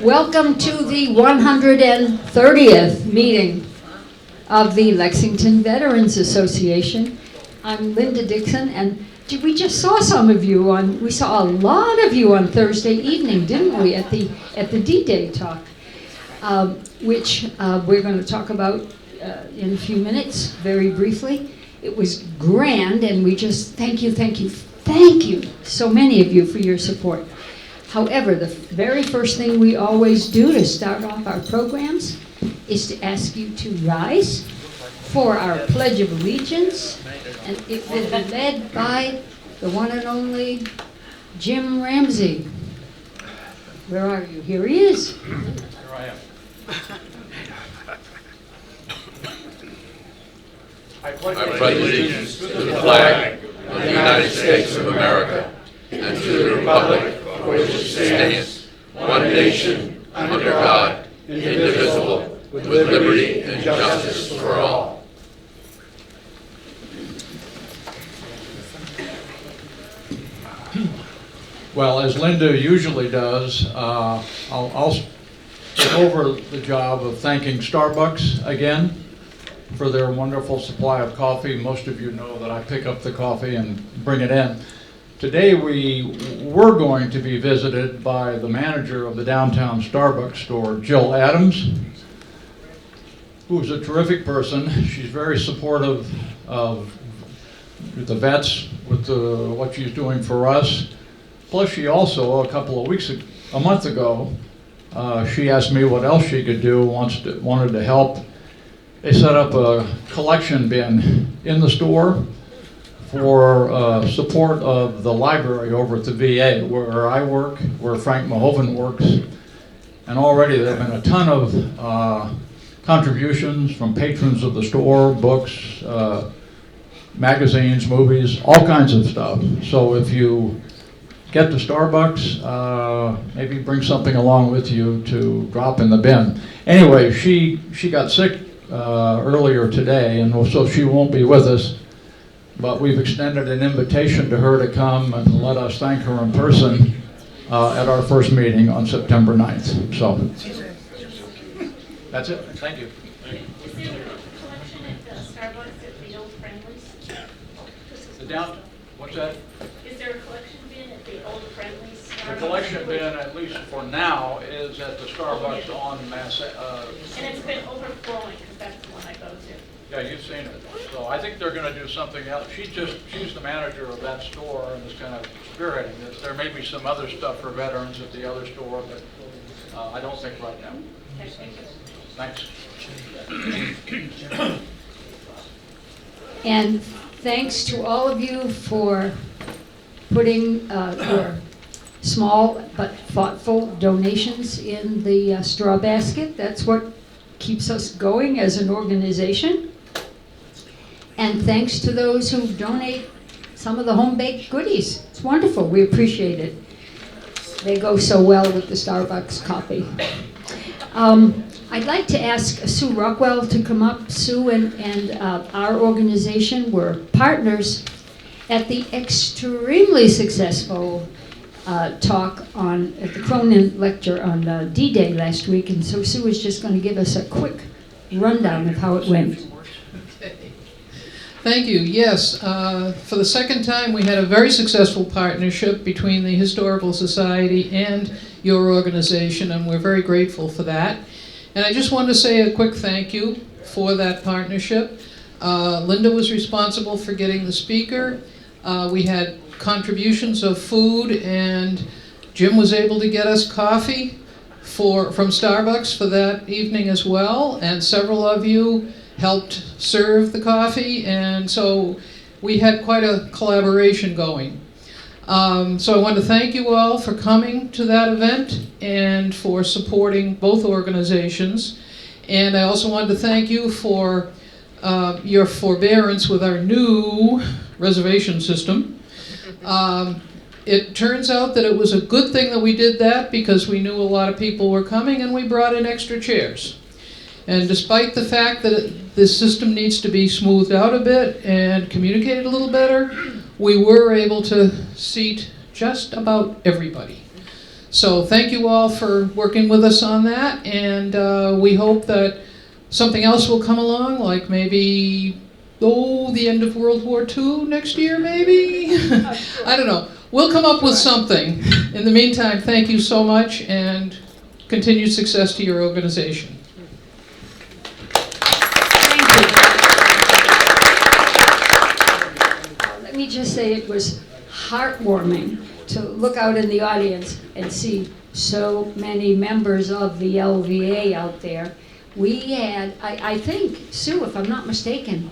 Welcome to the 130th meeting of the Lexington Veterans Association. I'm Linda Dixon, and we just saw some of you we saw a lot of you on Thursday evening, didn't we, at the D-Day talk, which we're going to talk about in a few minutes, very briefly. It was grand, and we just thank you, so many of you for your support. However, the very first thing we always do to start off our programs is to ask you to rise for our Pledge of Allegiance, and it will be led by the one and only Jim Ramsey. Where are you? Here he is. Here I am. I pledge allegiance to the flag of the United States of America and to the republic for which it stands, one nation, under God, indivisible, with liberty and justice for all. Well, as Linda usually does, I'll take over the job of thanking Starbucks again for their wonderful supply of coffee. Most of you know that I pick up the coffee and bring it in. Today we were going to be visited by the manager of the downtown Starbucks store, Jill Adams, who's a terrific person. She's very supportive of the vets with what she's doing for us. Plus she also, a month ago, she asked me what else she could do, wanted to help. They set up a collection bin in the store for support of the library over at the VA, where I work, where Frank Mahoven works. And already there have been a ton of contributions from patrons of the store, books, magazines, movies, all kinds of stuff. So if you get to Starbucks, maybe bring something along with you to drop in the bin. Anyway, she got sick earlier today, and so she won't be with us. But we've extended an invitation to her to come and let us thank her in person at our first meeting on September 9th. So that's it. Thank you. Is there a collection at the Starbucks at the Old Friendlies? What's that? Is there a collection bin at the Old Friendlies? The collection bin, at least for now, is at the Starbucks on Mass. And it's been overflowing because that's the one I go to. Yeah, you've seen it. So I think they're going to do something else. She's the manager of that store and is kind of spearheading this. There may be some other stuff for veterans at the other store, but I don't think right now. Okay, thank you. Thanks. And thanks to all of you for putting your small but thoughtful donations in the straw basket. That's what keeps us going as an organization. And thanks to those who donate some of the home-baked goodies. It's wonderful. We appreciate it. They go so well with the Starbucks coffee. I'd like to ask Sue Rockwell to come up. Sue and our organization were partners at the extremely successful talk at the Cronin lecture on D-Day last week, and so Sue is just going to give us a quick rundown of how it went. Thank you. Yes, for the second time we had a very successful partnership between the Historical Society and your organization, and we're very grateful for that. And I just wanted to say a quick thank you for that partnership. Linda was responsible for getting the speaker. We had contributions of food, and Jim was able to get us coffee from Starbucks for that evening as well, and several of you helped serve the coffee, and so we had quite a collaboration going. So I want to thank you all for coming to that event and for supporting both organizations. And I also wanted to thank you for your forbearance with our new reservation system. It turns out that it was a good thing that we did that because we knew a lot of people were coming and we brought in extra chairs. And despite the fact that this system needs to be smoothed out a bit and communicated a little better, we were able to seat just about everybody. So thank you all for working with us on that, and we hope that something else will come along, like maybe, the end of World War II next year, maybe? I don't know. We'll come up with something. In the meantime, thank you so much, and continued success to your organization. Thank you. Let me just say it was heartwarming to look out in the audience and see so many members of the LVA out there. We had, I think, Sue, if I'm not mistaken,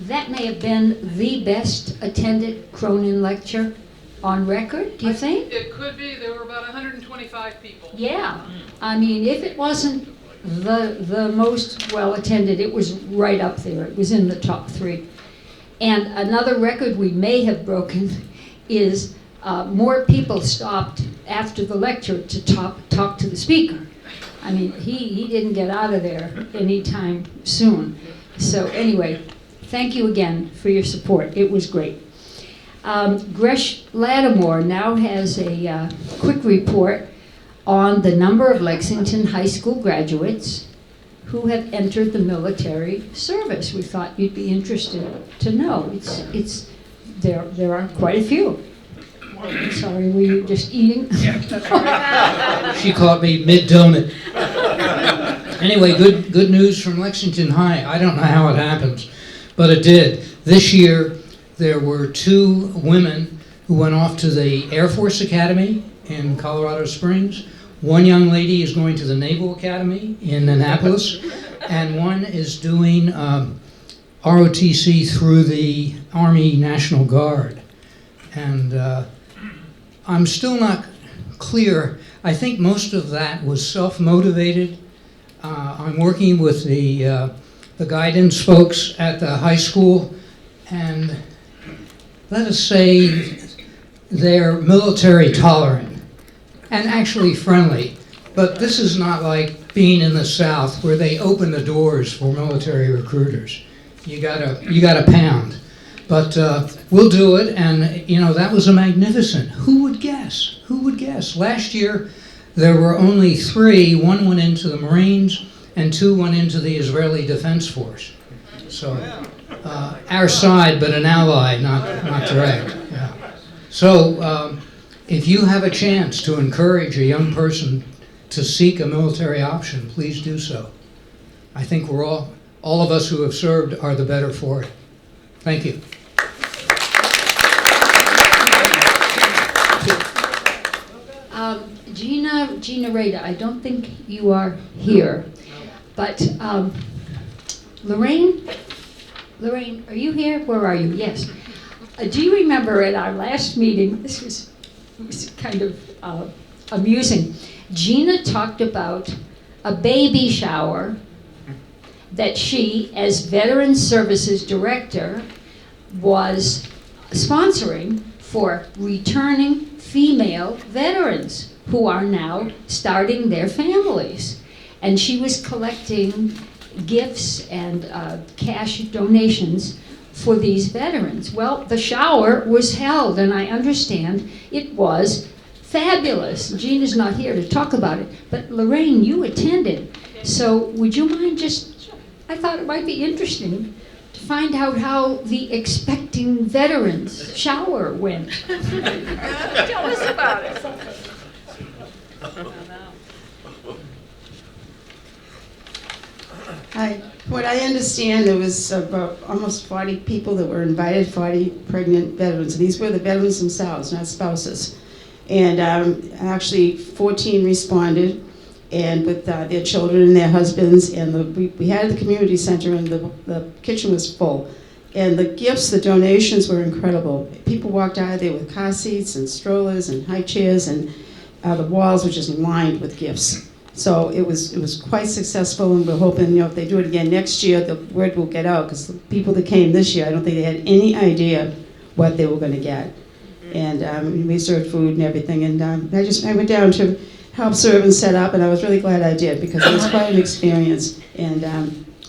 that may have been the best attended Cronin lecture on record, do you think? It could be. There were about 125 people. Yeah. I mean, if it wasn't the most well-attended, it was right up there. It was in the top 3. And another record we may have broken is more people stopped after the lecture to talk to the speaker. I mean, he didn't get out of there anytime soon. So anyway, thank you again for your support. It was great. Gresh Lattimore now has a quick report on the number of Lexington High School graduates who have entered the military service. We thought you'd be interested to know. There are quite a few. I'm sorry, were you just eating? She caught me mid-donut. Anyway, good news from Lexington High. I don't know how it happens, but it did. This year, there were 2 women who went off to the Air Force Academy in Colorado Springs. One young lady is going to the Naval Academy in Annapolis, and one is doing ROTC through the Army National Guard. And I'm still not clear. I think most of that was self-motivated. I'm working with the guidance folks at the high school, and let us say they're military tolerant and actually friendly. But this is not like being in the South where they open the doors for military recruiters. You gotta pound. But we'll do it, and you know, that was a magnificent. Who would guess? Who would guess? Last year there were only 3. 1 went into the Marines and 2 went into the Israeli Defense Force. So our side, but an ally, not direct. Yeah. So if you have a chance to encourage a young person to seek a military option, please do so. I think we're all of us who have served are the better for it. Thank you. Gina Rada, I don't think you are here, but Lorraine, are you here? Where are you? Yes. Do you remember at our last meeting, this was kind of amusing, Gina talked about a baby shower that she, as Veteran Services Director, was sponsoring for returning female veterans who are now starting their families. And she was collecting gifts and cash donations for these veterans. Well, the shower was held, and I understand it was fabulous. Gina's not here to talk about it, but Lorraine, you attended. So would you mind I thought it might be interesting to find out how the expecting veterans shower went. Tell us about it. What I understand, there was about almost 40 people that were invited, 40 pregnant veterans. These were the veterans themselves, not spouses. And actually 14 responded, and with their children and their husbands. And we had the community center, and the kitchen was full. And the gifts, the donations were incredible. People walked out of there with car seats and strollers and high chairs, and the walls were just lined with gifts. So it was quite successful, and we're hoping, if they do it again next year, the word will get out, because the people that came this year, I don't think they had any idea what they were going to get. And we served food and everything, and I went down to help serve and set up, and I was really glad I did, because it was quite an experience, and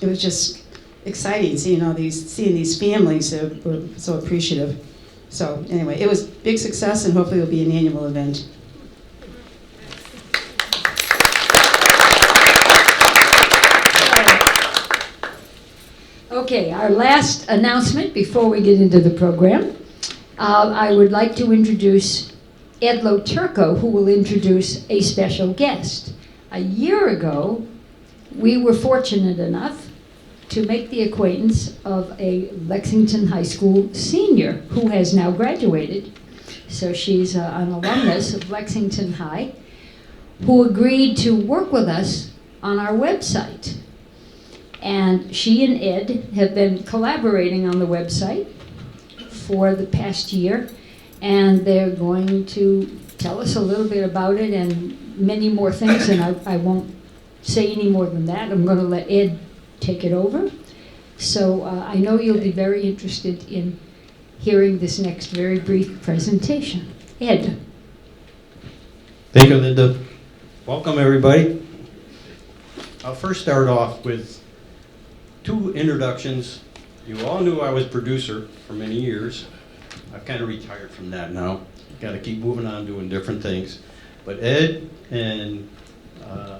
it was just exciting seeing these families that were so appreciative. So anyway, it was a big success, and hopefully it will be an annual event. Okay, our last announcement before we get into the program. I would like to introduce Ed Turco, who will introduce a special guest. A year ago, we were fortunate enough to make the acquaintance of a Lexington High School senior who has now graduated. So she's an alumnus of Lexington High who agreed to work with us on our website. And she and Ed have been collaborating on the website for the past year, and they're going to tell us a little bit about it and many more things, and I won't say any more than that. I'm going to let Ed take it over. So I know you'll be very interested in hearing this next very brief presentation. Ed. Thank you, Linda. Welcome, everybody. I'll first start off with 2 introductions. You all knew I was producer for many years. I've kind of retired from that now. Got to keep moving on doing different things. But Ed and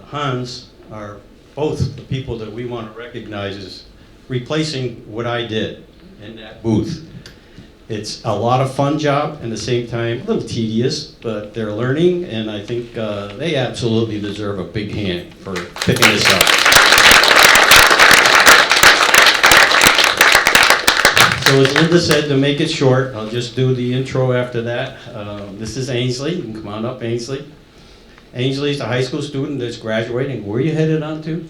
Hans are both the people that we want to recognize as replacing what I did in that booth. It's a lot of fun job and at the same time a little tedious, but they're learning, and I think they absolutely deserve a big hand for picking this up. So as Linda said, to make it short, I'll just do the intro after that. This is Ainsley. You can come on up, Ainsley. Ainsley's a high school student that's graduating. Where are you headed on to?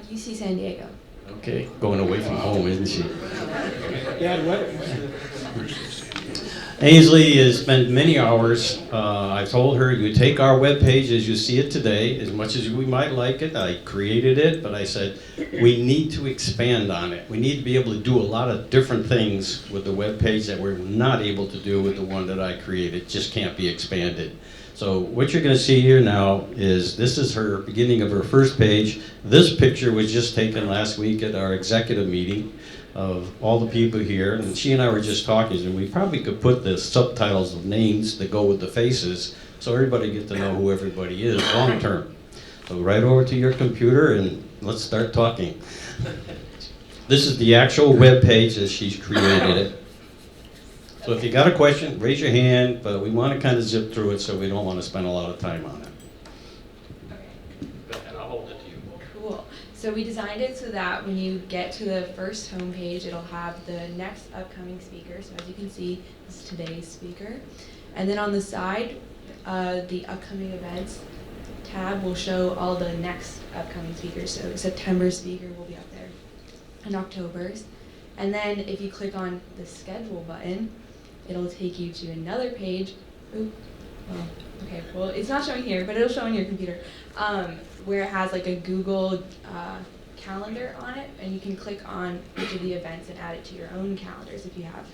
UC San Diego. Okay, going away from home, isn't she? Ainsley has spent many hours. I told her, you take our webpage as you see it today, as much as we might like it. I created it, but I said, we need to expand on it. We need to be able to do a lot of different things with the webpage that we're not able to do with the one that I created. It just can't be expanded. So what you're going to see here now is, this is her beginning of her first page. This picture was just taken last week at our executive meeting of all the people here, and she and I were just talking, and we probably could put the subtitles of names that go with the faces so everybody get to know who everybody is long term. So right over to your computer and let's start talking. This is the actual web page as she's created it. So if you got a question, raise your hand, but we want to kind of zip through it so we don't want to spend a lot of time on it. Go ahead, I'll hold it to you. Cool. So we designed it so that when you get to the first homepage, it'll have the next upcoming speaker. So as you can see, this is today's speaker. And then on the side, the upcoming events tab will show all the next upcoming speakers. So September's speaker will be up there, and October's. And then if you click on the schedule button, it'll take you to another page. Ooh, well, okay, well, it's not showing here, but it'll show on your computer, where it has like a Google calendar on it, and you can click on each of the events and add it to your own calendars if you have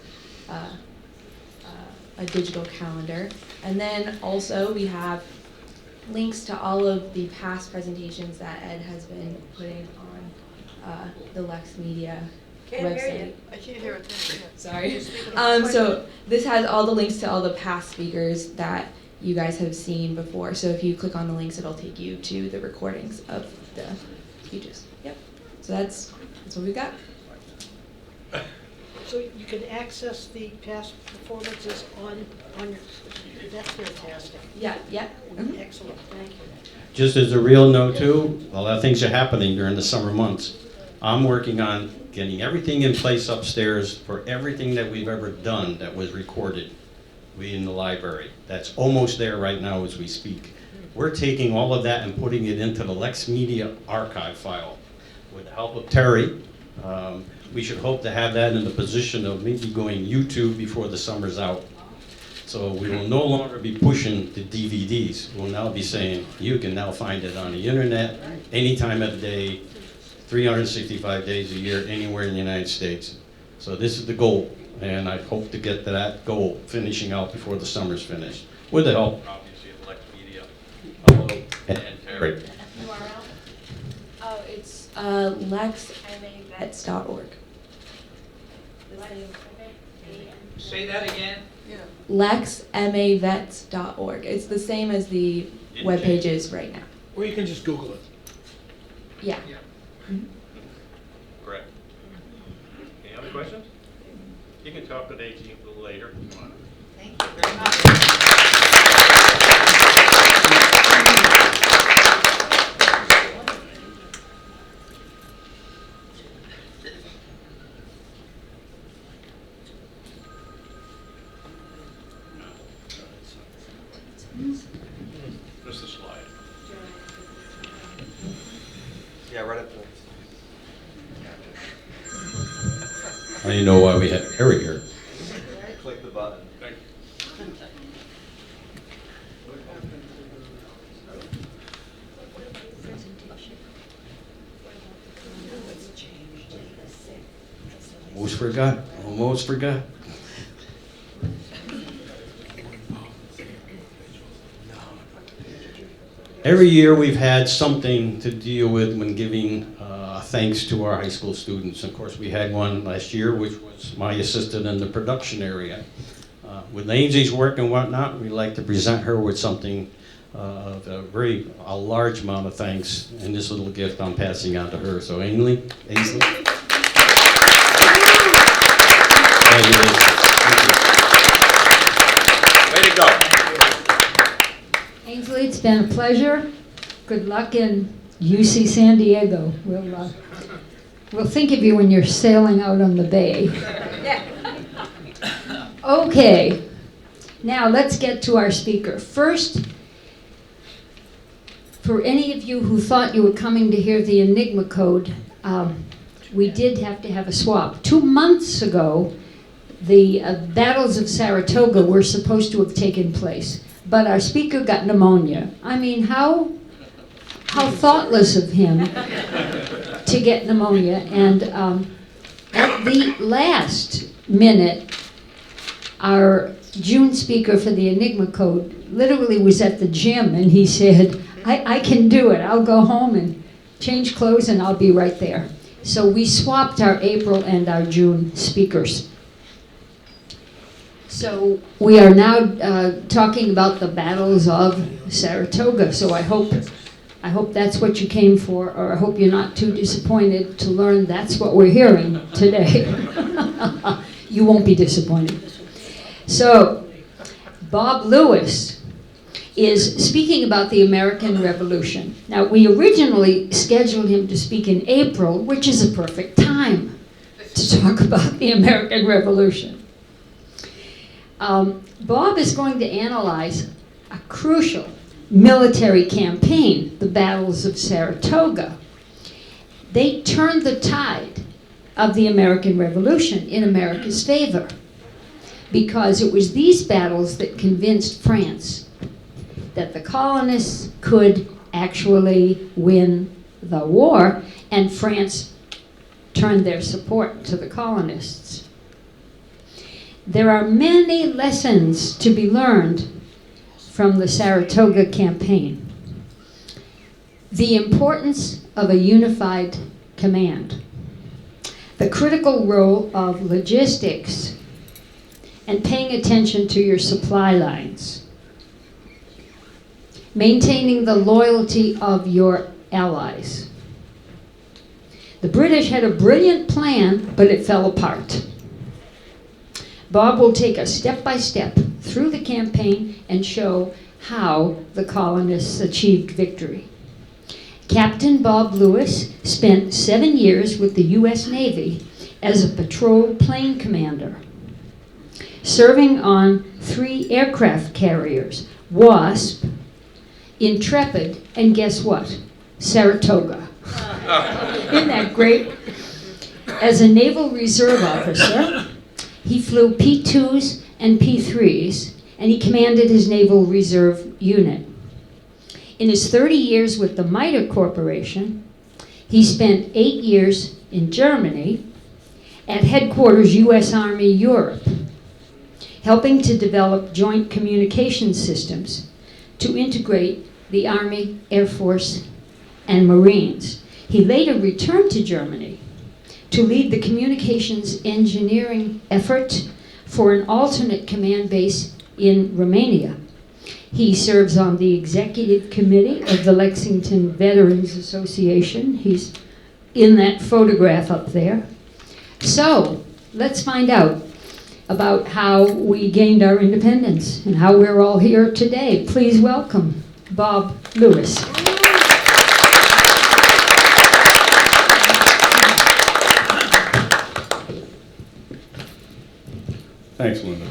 a digital calendar. And then also we have links to all of the past presentations that Ed has been putting on the Lex Media website. I can't hear it. Sorry. So this has all the links to all the past speakers that you guys have seen before. So if you click on the links, it'll take you to the recordings of the speeches. Yep. So that's what we've got. So you can access the past performances on your, that's fantastic. Yeah. Mm-hmm. Excellent, thank you. Just as a real note too, a lot of things are happening during the summer months. I'm working on getting everything in place upstairs for everything that we've ever done that was recorded. We in the library. That's almost there right now as we speak. We're taking all of that and putting it into the Lex Media archive file. With the help of Terry, we should hope to have that in the position of maybe going YouTube before the summer's out. So we will no longer be pushing the DVDs. We'll now be saying, you can now find it on the internet, any time of the day, 365 days a year, anywhere in the United States. So this is the goal, and I hope to get to that goal, finishing out before the summer's finished. With the help, obviously, of Lex Media. Hello, and Terry. URL? Oh, it's lexmavets.org. Say that again? lexmavets.org. It's the same as the web pages right now. Or you can just Google it. Yeah. Correct. questions? You can talk with AG a little later if you want. Thank you very much. Just a slide. Yeah, right up there. I didn't know why we had Harry here. Click the button. Thank you. Almost forgot. Every year we've had something to deal with when giving thanks to our high school students. Of course, we had one last year, which was my assistant in the production area. With Ainsley's work and whatnot, we like to present her with something of a large amount of thanks, and this little gift I'm passing on to her. So Ainsley. Way to go. Ainsley, it's been a pleasure. Good luck in UC San Diego. We'll think of you when you're sailing out on the bay. Okay, now let's get to our speaker. First, for any of you who thought you were coming to hear the Enigma Code, we did have to have a swap. 2 months ago, the battles of Saratoga were supposed to have taken place, but our speaker got pneumonia. I mean, how thoughtless of him to get pneumonia. And at the last minute, our June speaker for the Enigma Code literally was at the gym, and he said, I can do it. I'll go home and change clothes and I'll be right there. So we swapped our April and our June speakers. So we are now talking about the battles of Saratoga. So I hope that's what you came for, or I hope you're not too disappointed to learn that's what we're hearing today. You won't be disappointed. So Bob Lewis is speaking about the American Revolution. Now, we originally scheduled him to speak in April, which is a perfect time to talk about the American Revolution. Bob is going to analyze a crucial military campaign, the battles of Saratoga. They turned the tide of the American Revolution in America's favor, because it was these battles that convinced France that the colonists could actually win the war, and France turned their support to the colonists. There are many lessons to be learned from the Saratoga campaign. The importance of a unified command, the critical role of logistics, and paying attention to your supply lines, maintaining the loyalty of your allies. The British had a brilliant plan, but it fell apart. Bob will take us step by step through the campaign and show how the colonists achieved victory. Captain Bob Lewis spent 7 years with the U.S. Navy as a patrol plane commander, serving on 3 aircraft carriers, Wasp, Intrepid, and guess what? Saratoga. Isn't that great? As a Naval Reserve officer, he flew P-2s and P-3s, and he commanded his Naval Reserve unit. In his 30 years with the Mitre Corporation, he spent 8 years in Germany at headquarters U.S. Army Europe, helping to develop joint communication systems to integrate the Army, Air Force, and Marines. He later returned to Germany to lead the communications engineering effort for an alternate command base in Romania. He serves on the executive committee of the Lexington Veterans Association. He's in that photograph up there. So, let's find out about how we gained our independence and how we're all here today. Please welcome Bob Lewis. Thanks, Linda.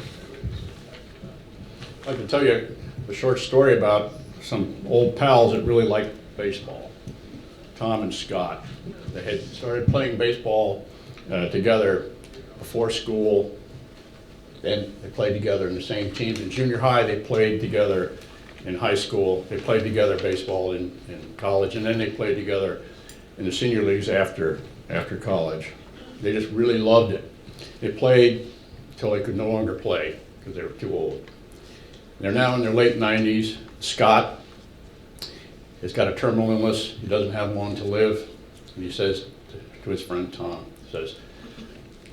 I'd like to tell you a short story about some old pals that really liked baseball, Tom and Scott. They had started playing baseball together before school. Then they played together in the same teams. In junior high, they played together. In high school, they played together baseball in college, and then they played together in the senior leagues after college. They just really loved it. They played until they could no longer play because they were too old. They're now in their late 90s. Scott has got a terminal illness. He doesn't have long to live. And he says to his friend Tom, he says,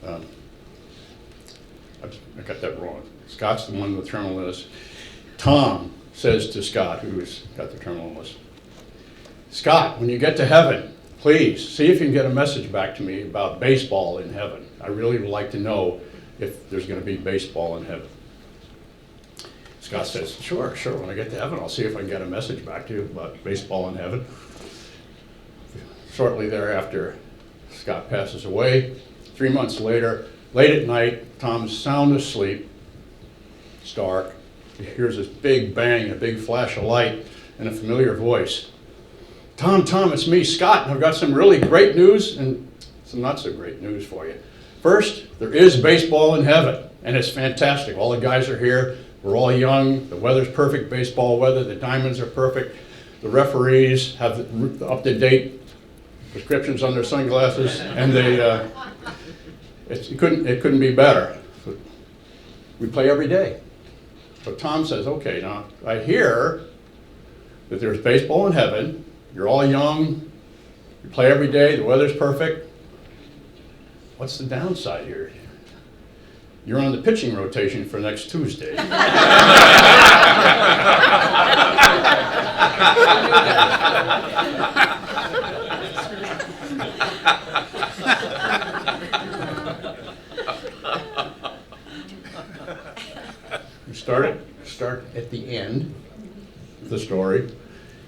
I got that wrong. Scott's the one with terminal illness. Tom says to Scott, who's got the terminal illness, Scott, when you get to heaven, please see if you can get a message back to me about baseball in heaven. I really would like to know if there's going to be baseball in heaven. Scott says, sure, when I get to heaven, I'll see if I can get a message back to you about baseball in heaven. Shortly thereafter, Scott passes away. 3 months later, late at night, Tom's sound asleep. It's dark. He hears this big bang, a big flash of light, and a familiar voice. Tom, it's me, Scott, and I've got some really great news and some not so great news for you. First, there is baseball in heaven, and it's fantastic. All the guys are here. We're all young. The weather's perfect, baseball weather. The diamonds are perfect. The referees have up-to-date prescriptions on their sunglasses, and it couldn't be better. We play every day. So Tom says, okay, now I hear that there's baseball in heaven. You're all young. You play every day. The weather's perfect. What's the downside here? You're on the pitching rotation for next Tuesday. We start at the end of the story.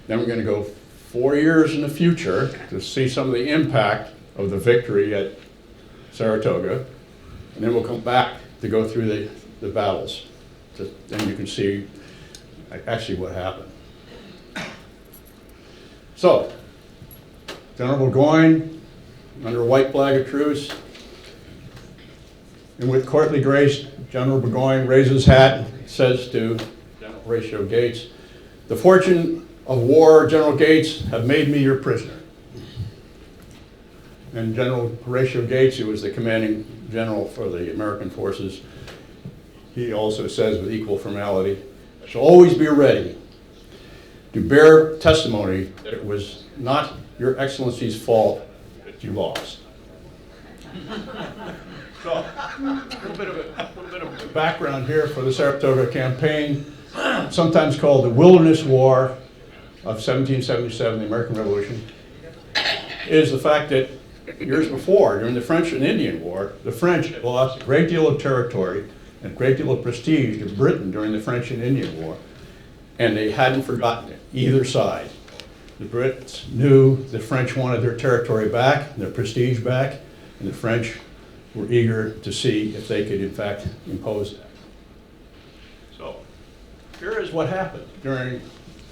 Then we're going to go 4 years in the future to see some of the impact of the victory at Saratoga. And then we'll come back to go through the battles. Then you can see actually what happened. So, General Burgoyne, under a white flag of truce, and with courtly grace, General Burgoyne raises his hat and says to General Horatio Gates, the fortune of war, General Gates, have made me your prisoner. And General Horatio Gates, who was the commanding general for the American forces, he also says with equal formality, I shall always be ready to bear testimony that it was not your Excellency's fault that you lost. So, a little bit of background here for the Saratoga campaign, sometimes called the Wilderness War of 1777, the American Revolution, is the fact that years before, during the French and Indian War, the French had lost a great deal of territory and a great deal of prestige to Britain during the French and Indian War, and they hadn't forgotten it, either side. The Brits knew the French wanted their territory back, their prestige back, and the French were eager to see if they could, in fact, impose that. So, here is what happened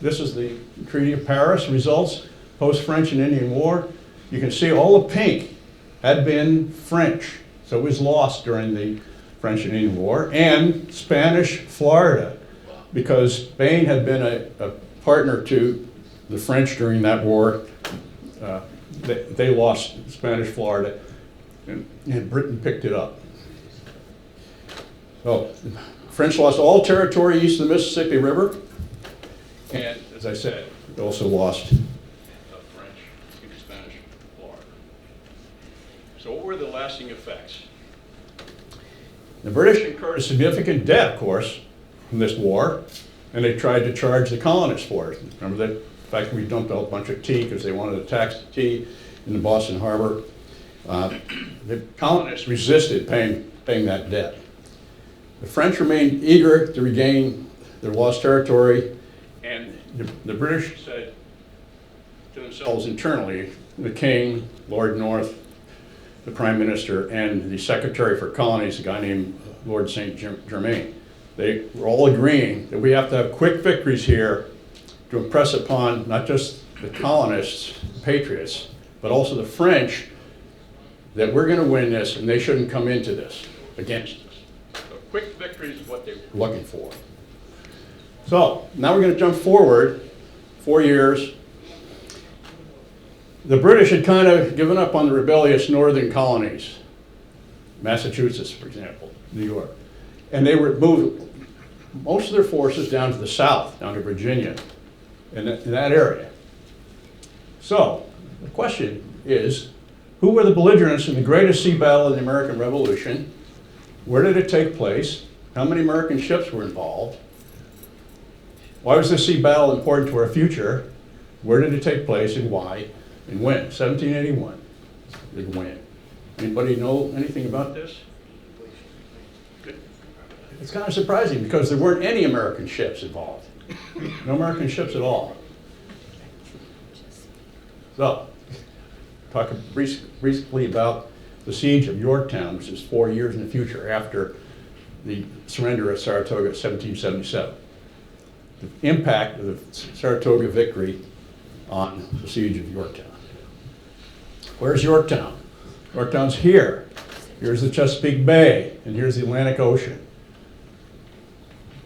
this is the Treaty of Paris results, post-French and Indian War. You can see all the pink had been French, so it was lost during the French and Indian War, and Spanish Florida, because Spain had been a partner to the French during that war. They lost Spanish Florida, and Britain picked it up. So, the French lost all territory east of the Mississippi River, and as I said, they also lost French into Spanish Florida. So what were the lasting effects? The British incurred a significant debt, of course, from this war, and they tried to charge the colonists for it. Remember that fact we dumped out a bunch of tea because they wanted to tax the tea in the Boston Harbor. The colonists resisted paying that debt. The French remained eager to regain their lost territory, and the British said to themselves internally, the King, Lord North, the Prime Minister, and the Secretary for Colonies, a guy named Lord St. Germain, they were all agreeing that we have to have quick victories here to impress upon not just the colonists, the Patriots, but also the French, that we're going to win this and they shouldn't come into this against us. So quick victories is what they were looking for. So now we're going to jump forward 4 years. The British had kind of given up on the rebellious northern colonies, Massachusetts, for example, New York. And they were moving most of their forces down to the south, down to Virginia, in that area. So the question is, who were the belligerents in the greatest sea battle in the American Revolution? Where did it take place? How many American ships were involved? Why was this sea battle important to our future? Where did it take place and why and when? 1781, big win. Anybody know anything about this? Good. It's kind of surprising because there weren't any American ships involved. No American ships at all. So, talk briefly about the siege of Yorktown, which is 4 years in the future after the surrender of Saratoga in 1777. The impact of the Saratoga victory on the siege of Yorktown. Where's Yorktown? Yorktown's here. Here's the Chesapeake Bay, and here's the Atlantic Ocean.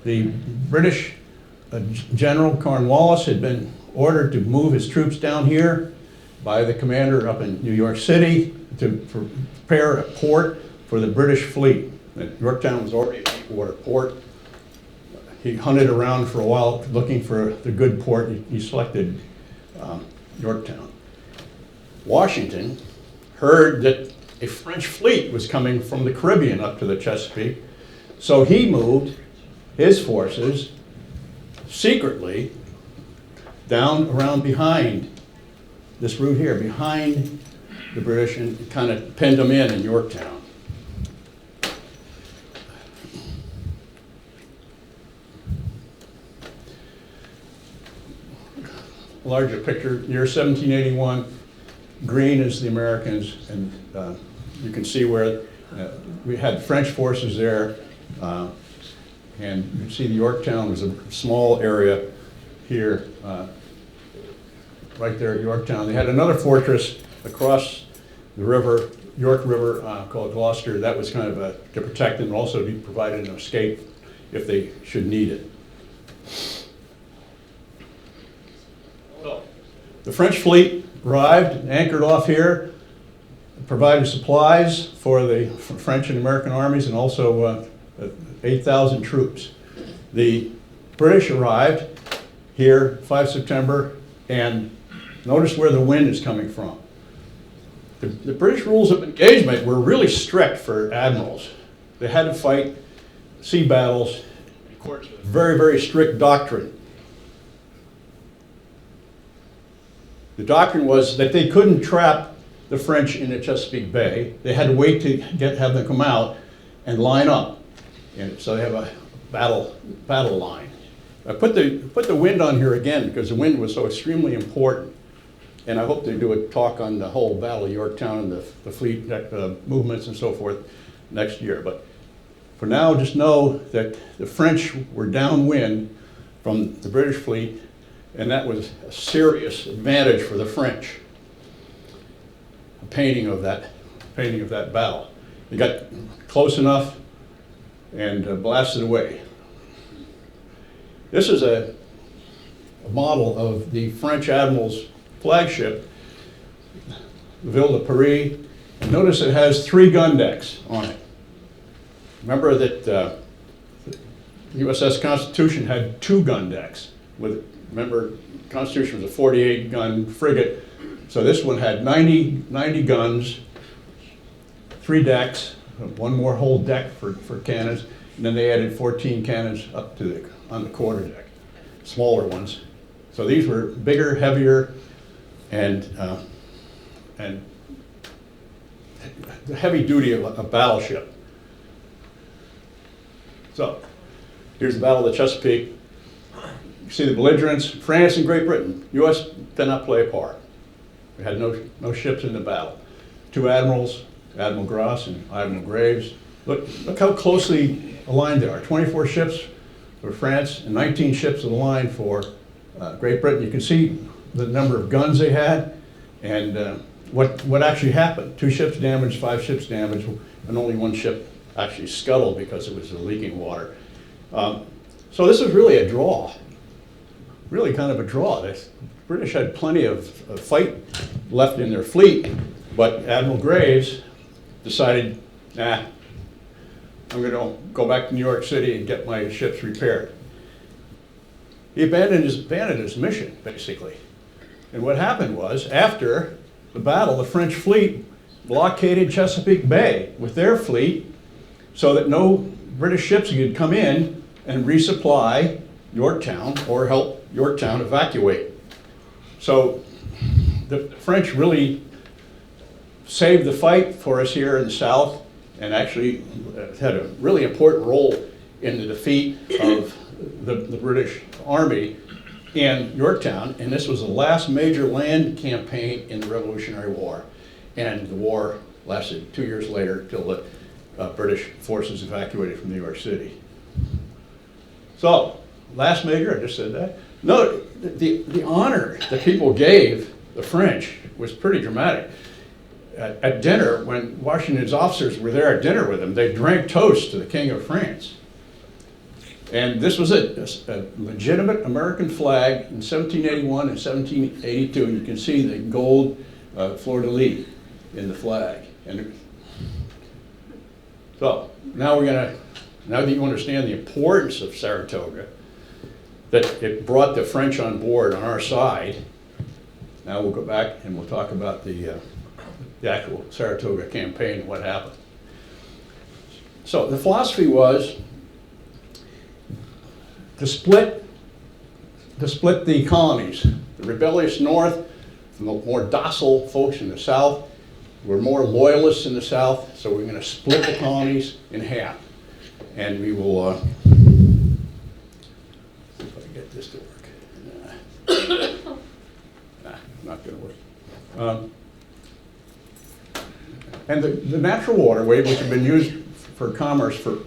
The British General Cornwallis had been ordered to move his troops down here by the commander up in New York City to prepare a port for the British fleet. And Yorktown was already a deep water port. He hunted around for a while looking for the good port. He selected Yorktown. Washington heard that a French fleet was coming from the Caribbean up to the Chesapeake, so he moved his forces secretly down around behind this route here, behind the British, and kind of penned them in Yorktown. Larger picture, year 1781, green is the Americans, and you can see where we had French forces there, and you can see the Yorktown was a small area here, right there at Yorktown. They had another fortress across the river, York River, called Gloucester. That was kind of to protect them, and also to provide an escape if they should need it. So, the French fleet arrived, anchored off here, provided supplies for the French and American armies, and also 8,000 troops. The British arrived here 5 September, and notice where the wind is coming from. The British rules of engagement were really strict for admirals. They had to fight sea battles, of course, very, very strict doctrine. The doctrine was that they couldn't trap the French in the Chesapeake Bay. They had to wait to have them come out and line up. And so they have a battle line. I put the wind on here again because the wind was so extremely important. And I hope to do a talk on the whole Battle of Yorktown and the fleet movements and so forth next year. But for now, just know that the French were downwind from the British fleet, and that was a serious advantage for the French. A painting of that battle. They got close enough and blasted away. This is a model of the French admiral's flagship, the Ville de Paris, and notice it has 3 gun decks on it. Remember that the USS Constitution had 2 gun decks. Remember, Constitution was a 48-gun frigate, so this one had 90 guns, 3 decks, 1 more whole deck for cannons, and then they added 14 cannons up to on the quarter deck, smaller ones. So these were bigger, heavier, and the heavy duty of a battleship. So, here's the Battle of the Chesapeake. You see the belligerents, France and Great Britain. U.S. did not play a part. We had no ships in the battle. Two admirals, Admiral Gross and Admiral Graves. Look how closely aligned they are. 24 ships for France and 19 ships aligned for Great Britain. You can see the number of guns they had and what actually happened. 2 ships damaged, 5 ships damaged, and only 1 ship actually scuttled because it was the leaking water. So this was really a draw, really kind of a draw. The British had plenty of fight left in their fleet, but Admiral Graves decided, nah, I'm going to go back to New York City and get my ships repaired. He abandoned his mission, basically. And what happened was, after the battle, the French fleet blockaded Chesapeake Bay with their fleet so that no British ships could come in and resupply Yorktown or help Yorktown evacuate. So the French really saved the fight for us here in the South and actually had a really important role in the defeat of the British Army in Yorktown. And this was the last major land campaign in the Revolutionary War. And the war lasted 2 years later till the British forces evacuated from New York City. So, last major, I just said that. No, the honor that people gave the French was pretty dramatic. At dinner, when Washington's officers were there at dinner with him, they drank toast to the King of France. And this was a legitimate American flag in 1781 and 1782. And you can see the gold fleur-de-lis in the flag. And so now now that you understand the importance of Saratoga, that it brought the French on board on our side, now we'll go back and we'll talk about the actual Saratoga campaign and what happened. So the philosophy was to split the colonies. The rebellious North from the more docile folks in the South. We're more loyalists in the South, so we're going to split the colonies in half. And we will, see if I can get this to work. Nah, not going to work. And the natural waterway, which had been used for commerce for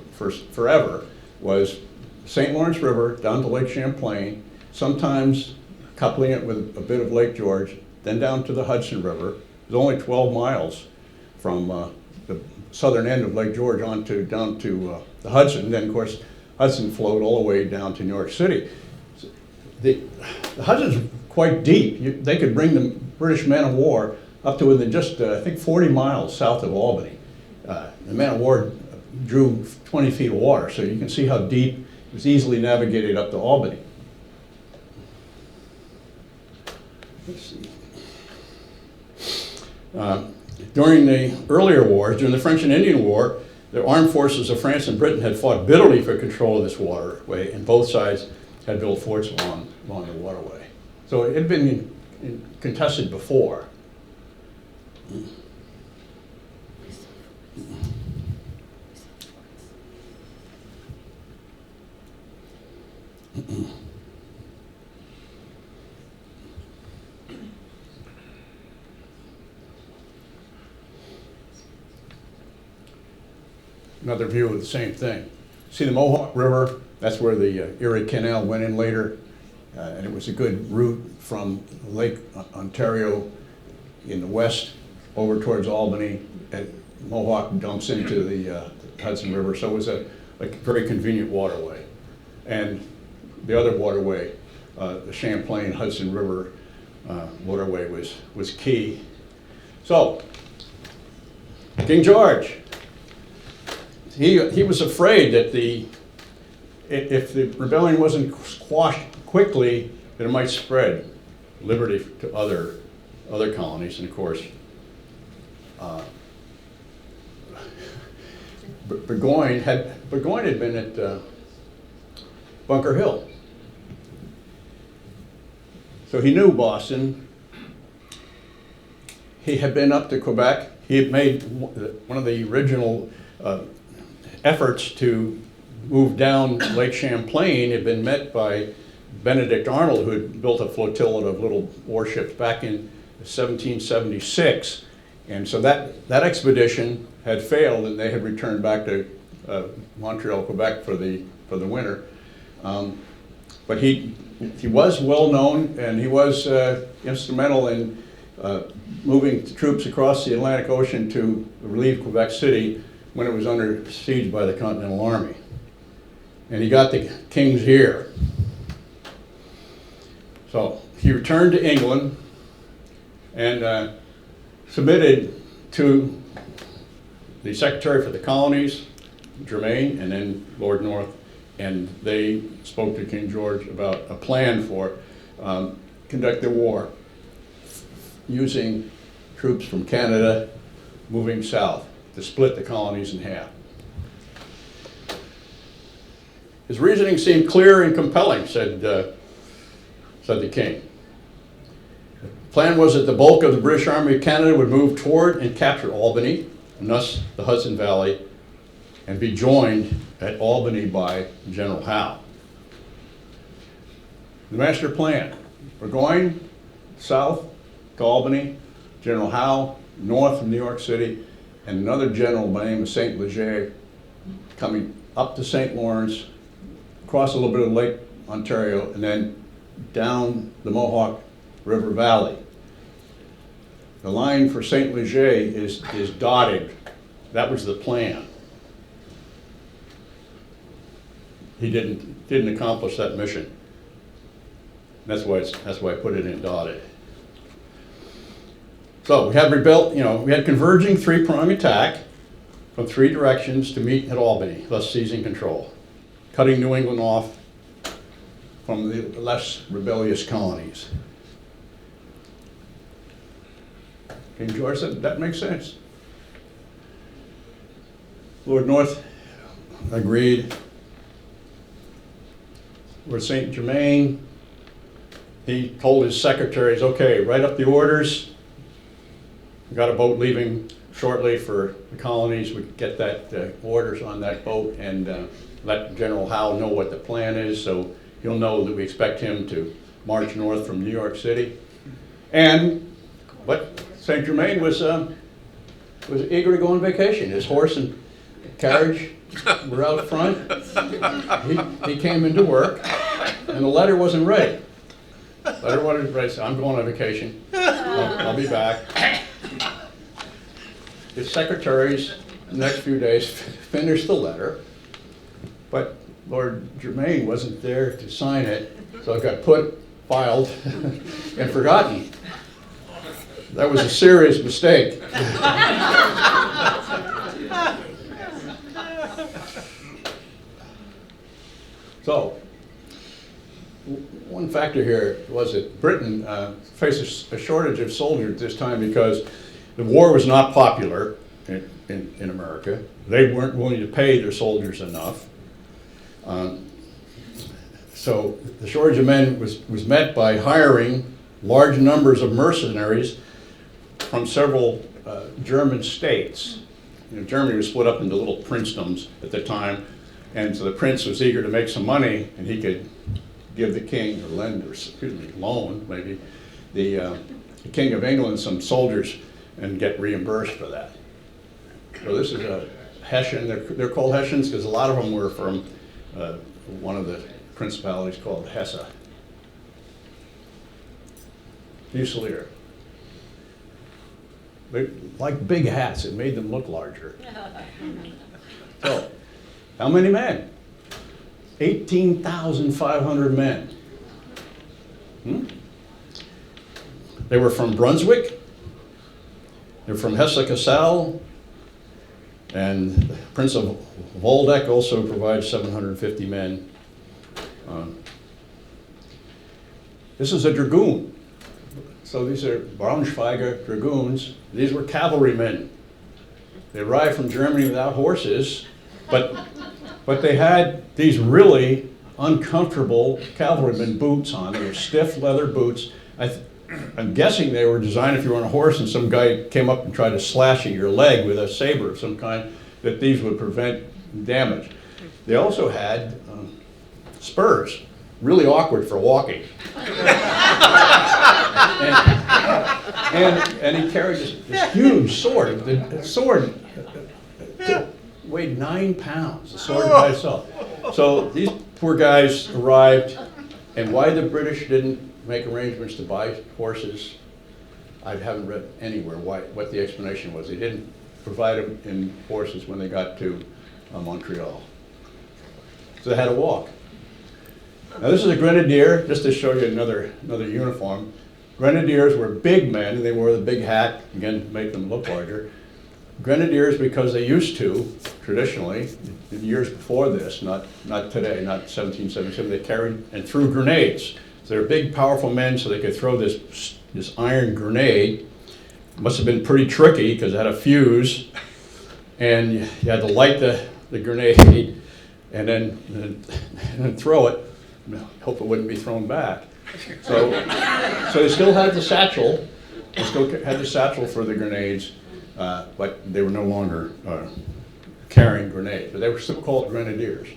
forever, was St. Lawrence River down to Lake Champlain, sometimes coupling it with a bit of Lake George, then down to the Hudson River. It was only 12 miles from the southern end of Lake George down to the Hudson. Then, of course, Hudson flowed all the way down to New York City. The Hudson's quite deep. They could bring the British man of war up to within just, I think, 40 miles south of Albany. The man of war drew 20 feet of water, so you can see how deep it was easily navigated up to Albany. Let's see. During the earlier wars, during the French and Indian War, the armed forces of France and Britain had fought bitterly for control of this waterway, and both sides had built forts along the waterway. So it had been contested before. Another view of the same thing. See the Mohawk River? That's where the Erie Canal went in later, and it was a good route from Lake Ontario in the west over towards Albany, and Mohawk dumps into the Hudson River, so it was a very convenient waterway. And the other waterway, the Champlain Hudson River waterway was key. So, King George, he was afraid that if the rebellion wasn't squashed quickly, that it might spread liberty to other colonies. And of course, Burgoyne had been at Bunker Hill, so he knew Boston. He had been up to Quebec he had made one of the original efforts to move down Lake Champlain had been met by Benedict Arnold, who had built a flotilla of little warships back in 1776. And so that expedition had failed, and they had returned back to Montreal, Quebec for the winter. But he was well known, and he was instrumental in moving troops across the Atlantic Ocean to relieve Quebec City when it was under siege by the Continental Army. And he got the king's ear. So he returned to England and submitted to the Secretary for the Colonies, Germain, and then Lord North, and they spoke to King George about a plan for conduct the war using troops from Canada moving south to split the colonies in half. His reasoning seemed clear and compelling, said the king. The plan was that the bulk of the British Army of Canada would move toward and capture Albany, and thus the Hudson Valley, and be joined at Albany by General Howe. The master plan: we're going south to Albany, General Howe north from New York City, and another general by the name of St. Leger coming up to St. Lawrence, across a little bit of Lake Ontario, and then down the Mohawk River Valley. The line for St. Leger is dotted. That was the plan. He didn't accomplish that mission. That's why I put it in dotted. So we had rebuilt, we had converging three-prong attack from three directions to meet at Albany, thus seizing control, cutting New England off from the less rebellious colonies. King George said, that makes sense. Lord North agreed. Lord St. Germain, he told his secretaries, okay, write up the orders. We got a boat leaving shortly for the colonies. We get that orders on that boat and let General Howe know what the plan is, so he'll know that we expect him to march north from New York City. But St. Germain was eager to go on vacation. His horse and carriage were out front. He came into work, and the letter wasn't ready. Letter wasn't ready. So I'm going on vacation. I'll be back. His secretaries, the next few days, finished the letter, but Lord Germain wasn't there to sign it, so it got filed, and forgotten. That was a serious mistake. So, one factor here was that Britain faced a shortage of soldiers at this time because the war was not popular in America. They weren't willing to pay their soldiers enough. So the shortage of men was met by hiring large numbers of mercenaries from several German states. Germany was split up into little princedoms at the time, and so the prince was eager to make some money, and he could give the king, or loan maybe, the King of England some soldiers and get reimbursed for that. So this is a Hessian. They're called Hessians because a lot of them were from one of the principalities called Hesse. Fusilier. They like big hats. It made them look larger. So, how many men? 18,500 men. They were from Brunswick. They're from Hesse-Kassel. And the Prince of Waldeck also provides 750 men. This is a dragoon. So these are Braunschweiger dragoons. These were cavalrymen. They arrived from Germany without horses, but they had these really uncomfortable cavalryman boots on. They were stiff leather boots. I'm guessing they were designed if you were on a horse and some guy came up and tried to slash at your leg with a saber of some kind, that these would prevent damage. They also had spurs, really awkward for walking. and he carried this huge sword. The sword weighed 9 pounds, the sword by itself. So these poor guys arrived, and why the British didn't make arrangements to buy horses, I haven't read anywhere what the explanation was. They didn't provide them in horses when they got to Montreal. So they had to walk. Now this is a grenadier, just to show you another uniform. Grenadiers were big men, and they wore the big hat, again, to make them look larger. Grenadiers, because they used to, traditionally, in years before this, not today, not 1777, they carried and threw grenades. So they're big, powerful men, so they could throw this iron grenade. Must have been pretty tricky, because it had a fuse, and you had to light the grenade, and then throw it, hope it wouldn't be thrown back. So they still had the satchel, they still had the satchel for the grenades, but they were no longer carrying grenades, but they were still called grenadiers.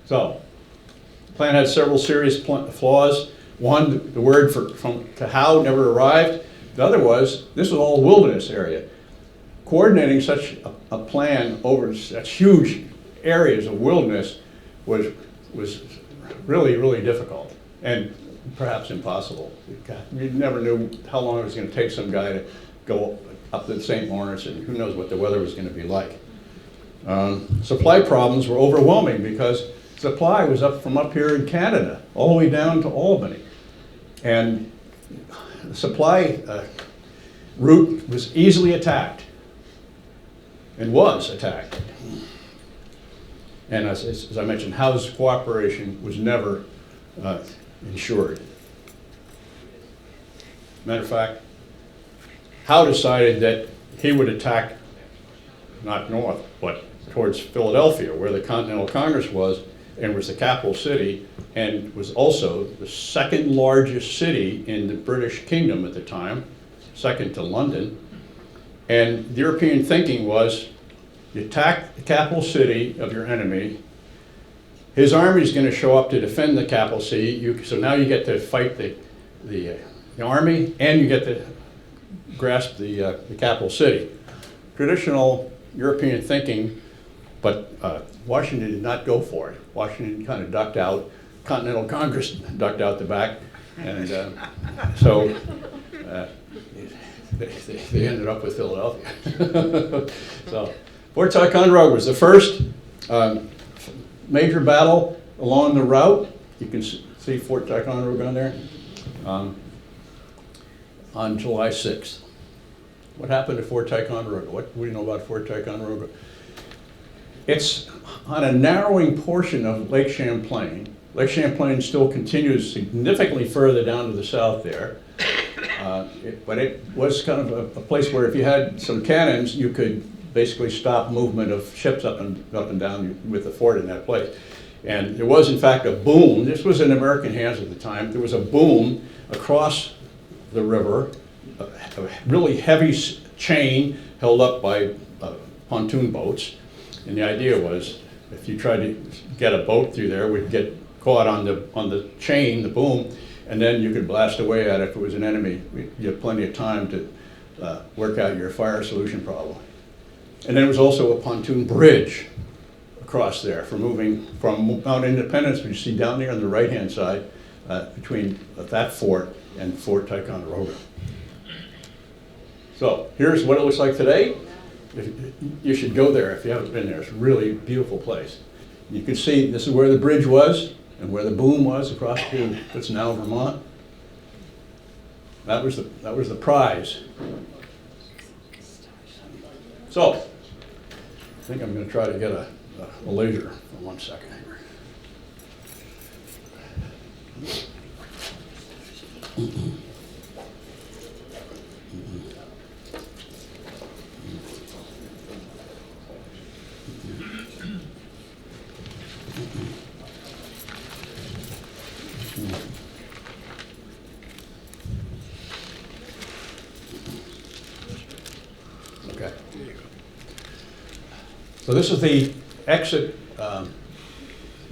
So, the plan had several serious flaws. One, the word from to how never arrived. The other was, this was all wilderness area. Coordinating such a plan over such huge areas of wilderness was really, really difficult, and perhaps impossible. You never knew how long it was going to take some guy to go up to the St. Lawrence, and who knows what the weather was going to be like. Supply problems were overwhelming because supply was from up here in Canada all the way down to Albany. And the supply route was easily attacked, and was attacked. And as I mentioned, Howe's cooperation was never ensured. Matter of fact, Howe decided that he would attack not north, but towards Philadelphia, where the Continental Congress was, and was the capital city, and was also the second largest city in the British Kingdom at the time, second to London. And the European thinking was, you attack the capital city of your enemy, his army is going to show up to defend the capital city, so now you get to fight the army, and you get to grasp the capital city. Traditional European thinking, but Washington did not go for it. Washington kind of ducked out. Continental Congress ducked out the back, and so they ended up with Philadelphia. So Fort Ticonderoga was the first major battle along the route. You can see Fort Ticonderoga on there. On July 6th. What happened to Fort Ticonderoga? What do you know about Fort Ticonderoga? It's on a narrowing portion of Lake Champlain. Lake Champlain still continues significantly further down to the south there. But it was kind of a place where if you had some cannons, you could basically stop movement of ships up and down with the fort in that place. And there was, in fact, a boom. This was in American hands at the time. There was a boom across the river, a really heavy chain held up by pontoon boats. And the idea was, if you tried to get a boat through there, we'd get caught on the chain, the boom, and then you could blast away at it if it was an enemy. You had plenty of time to work out your fire solution problem. And then there was also a pontoon bridge across there for moving from Mount Independence, which you see down there on the right-hand side, between that fort and Fort Ticonderoga. So here's what it looks like today. You should go there if you haven't been there. It's a really beautiful place. You can see this is where the bridge was and where the boom was across to what's now Vermont. That was the prize. So I think I'm going to try to get a laser for 1 second here. So this is the exit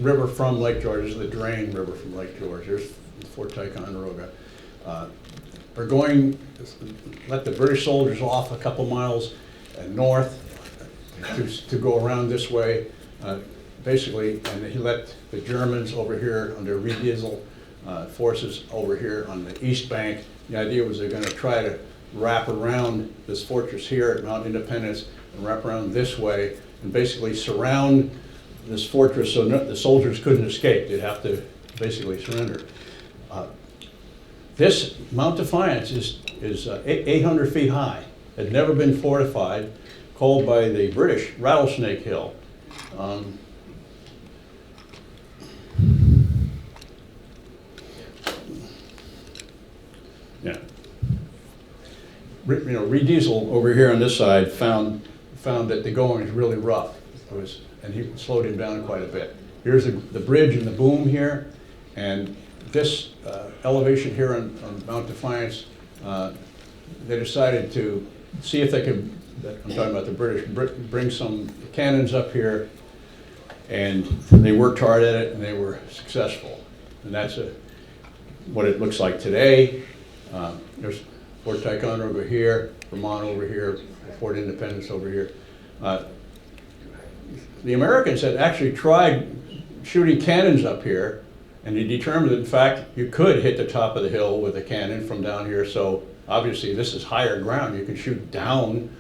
river from Lake George. This is the drain river from Lake George. Here's Fort Ticonderoga. We're going, let the British soldiers off a couple miles north to go around this way, basically, and he let the Germans over here under Riedisel forces over here on the east bank. The idea was they're going to try to wrap around this fortress here at Mount Independence and wrap around this way and basically surround this fortress so the soldiers couldn't escape. They'd have to basically surrender. This Mount Defiance is 800 feet high. It had never been fortified, called by the British Rattlesnake Hill. Yeah. Riedisel over here on this side found that the going is really rough. And he slowed him down quite a bit. Here's the bridge and the boom here, and this elevation here on Mount Defiance, they decided to see if they could, I'm talking about the British, bring some cannons up here, and they worked hard at it and they were successful. And that's what it looks like today. There's Fort Ticonderoga here, Vermont over here, Fort Independence over here. The Americans had actually tried shooting cannons up here, and they determined that, in fact, you could hit the top of the hill with a cannon from down here. So obviously this is higher ground. You can shoot down,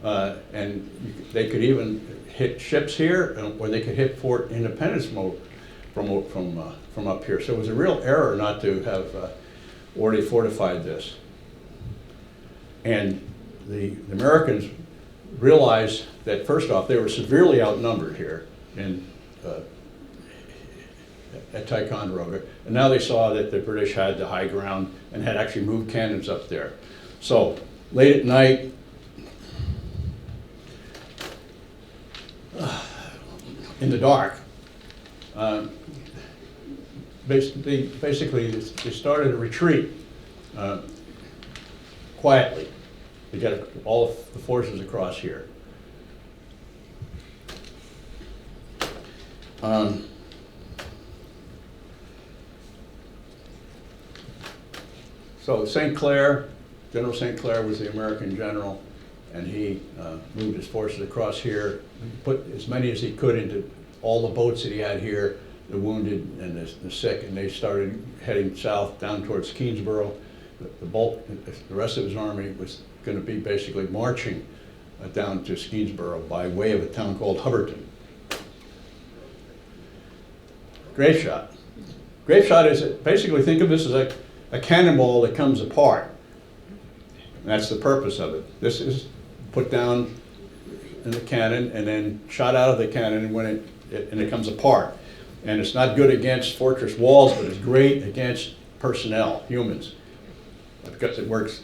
and they could even hit ships here, or they could hit Fort Independence from up here. So it was a real error not to have already fortified this. And the Americans realized that, first off, they were severely outnumbered here at Ticonderoga, and now they saw that the British had the high ground and had actually moved cannons up there. So late at night, in the dark, basically they started a retreat quietly to get all of the forces across here. So St. Clair, General St. Clair was the American general, and he moved his forces across here, put as many as he could into all the boats that he had here, the wounded and the sick, and they started heading south down towards Keansboro. The rest of his army was going to be basically marching down to Keansboro by way of a town called Hubbardton. Grape shot. Grape shot is, basically think of this as a cannonball that comes apart. And that's the purpose of it. This is put down in the cannon and then shot out of the cannon when it comes apart. And it's not good against fortress walls, but it's great against personnel, humans, because it works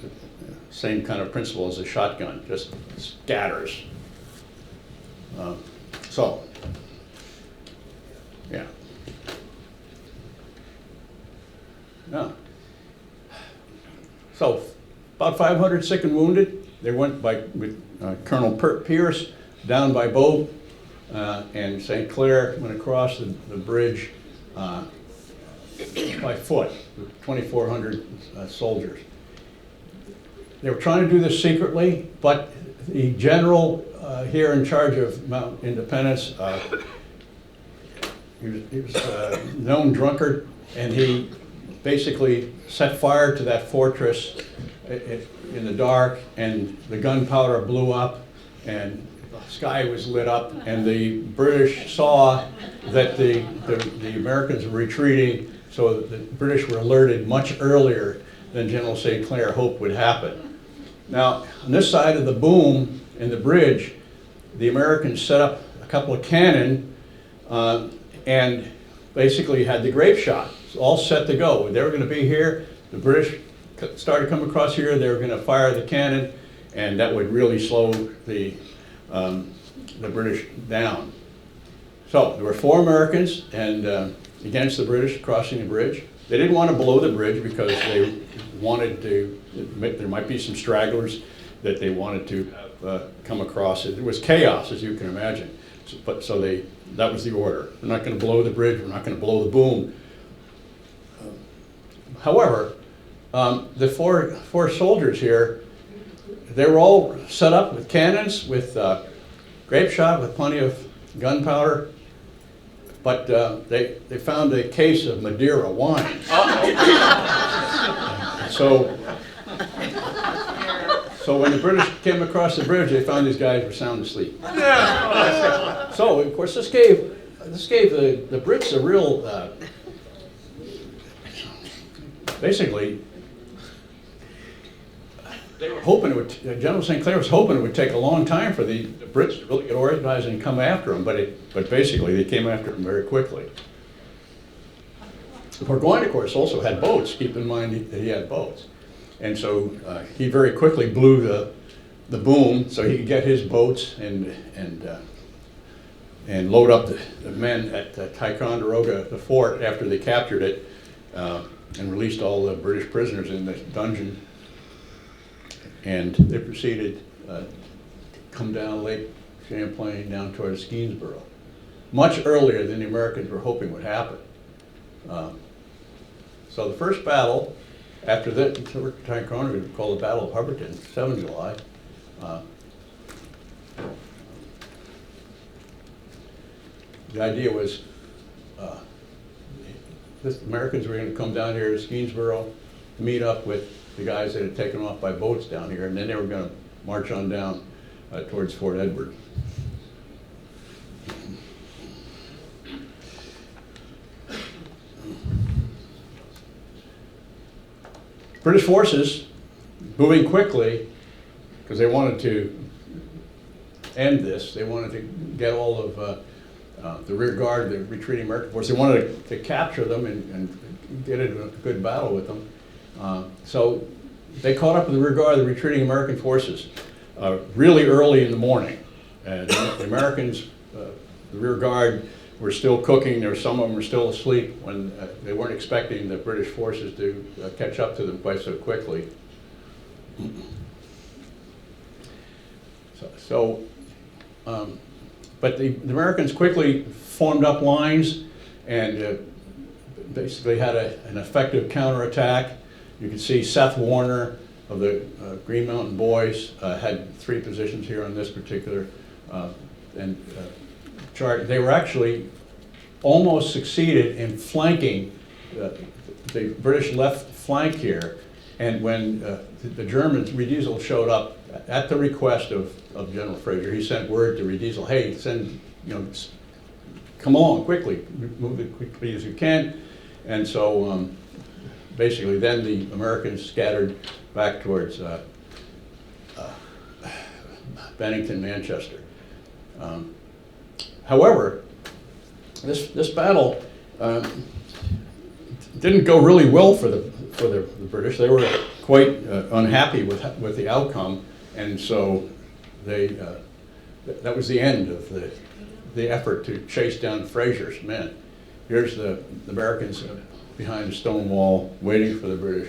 same kind of principle as a shotgun, just scatters. Yeah. No. So about 500 sick and wounded. They went with Colonel Pierce down by boat, and St. Clair went across the bridge by foot with 2,400 soldiers. They were trying to do this secretly, but the general here in charge of Mount Independence, he was a known drunkard, and he basically set fire to that fortress in the dark, and the gunpowder blew up, and the sky was lit up, and the British saw that the Americans were retreating, so the British were alerted much earlier than General St. Clair hoped would happen. Now, on this side of the boom in the bridge, the Americans set up a couple of cannon and basically had the grape shot. It's all set to go. They were going to be here. The British started coming across here. They were going to fire the cannon, and that would really slow the British down. So there were 4 Americans and against the British crossing the bridge. They didn't want to blow the bridge because they wanted to, there might be some stragglers that they wanted to come across. It was chaos, as you can imagine. That was the order. We're not going to blow the bridge, we're not going to blow the boom. However, the four soldiers here, they were all set up with cannons, with grape shot, with plenty of gunpowder, but they found a case of Madeira wine. So when the British came across the bridge, they found these guys were sound asleep. So of course this gave the Brits a real, basically, they were hoping it would, General St. Clair was hoping it would take a long time for the Brits to really get organized and come after them, but basically they came after them very quickly. Burgoyne, of course, also had boats. Keep in mind that he had boats. And so he very quickly blew the boom so he could get his boats and load up the men at Ticonderoga, the fort, after they captured it and released all the British prisoners in the dungeon. And they proceeded to come down Lake Champlain down towards Skenesboro, much earlier than the Americans were hoping would happen. So the first battle, after that, Ticonderoga was called the Battle of Hubbardton, 7 July. The idea was the Americans were going to come down here to Skenesboro, meet up with the guys that had taken off by boats down here, and then they were going to march on down towards Fort Edward. British forces, moving quickly, because they wanted to end this, they wanted to get all of the rear guard, the retreating American force, they wanted to capture them and get into a good battle with them. So they caught up with the rear guard of the retreating American forces really early in the morning. And the Americans, the rear guard, were still cooking. Some of them were still asleep when they weren't expecting the British forces to catch up to them quite so quickly. But the Americans quickly formed up lines and basically had an effective counterattack. You can see Seth Warner of the Green Mountain Boys had 3 positions here on this particular chart. They were actually almost succeeded in flanking the British left flank here, and when the Germans, Riedisel showed up at the request of General Fraser, he sent word to Riedisel, hey, come along quickly, move as quickly as you can. And so basically then the Americans scattered back towards Bennington, Manchester. However, this battle didn't go really well for the British. They were quite unhappy with the outcome, and so that was the end of the effort to chase down Fraser's men. Here's the Americans behind the stone wall, waiting for the British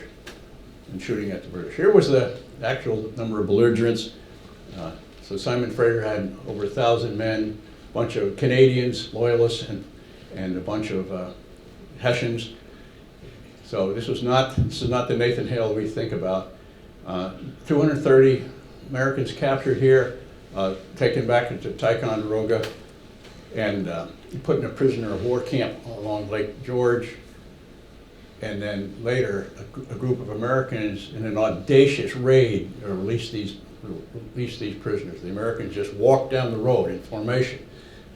and shooting at the British. Here was the actual number of belligerents. So Simon Fraser had over 1,000 men, a bunch of Canadians, loyalists, and a bunch of Hessians. So this is not the Nathan Hale we think about. 230 Americans captured here, taken back into Ticonderoga, and put in a prisoner of war camp along Lake George. And then later, a group of Americans in an audacious raid released these prisoners. The Americans just walked down the road in formation.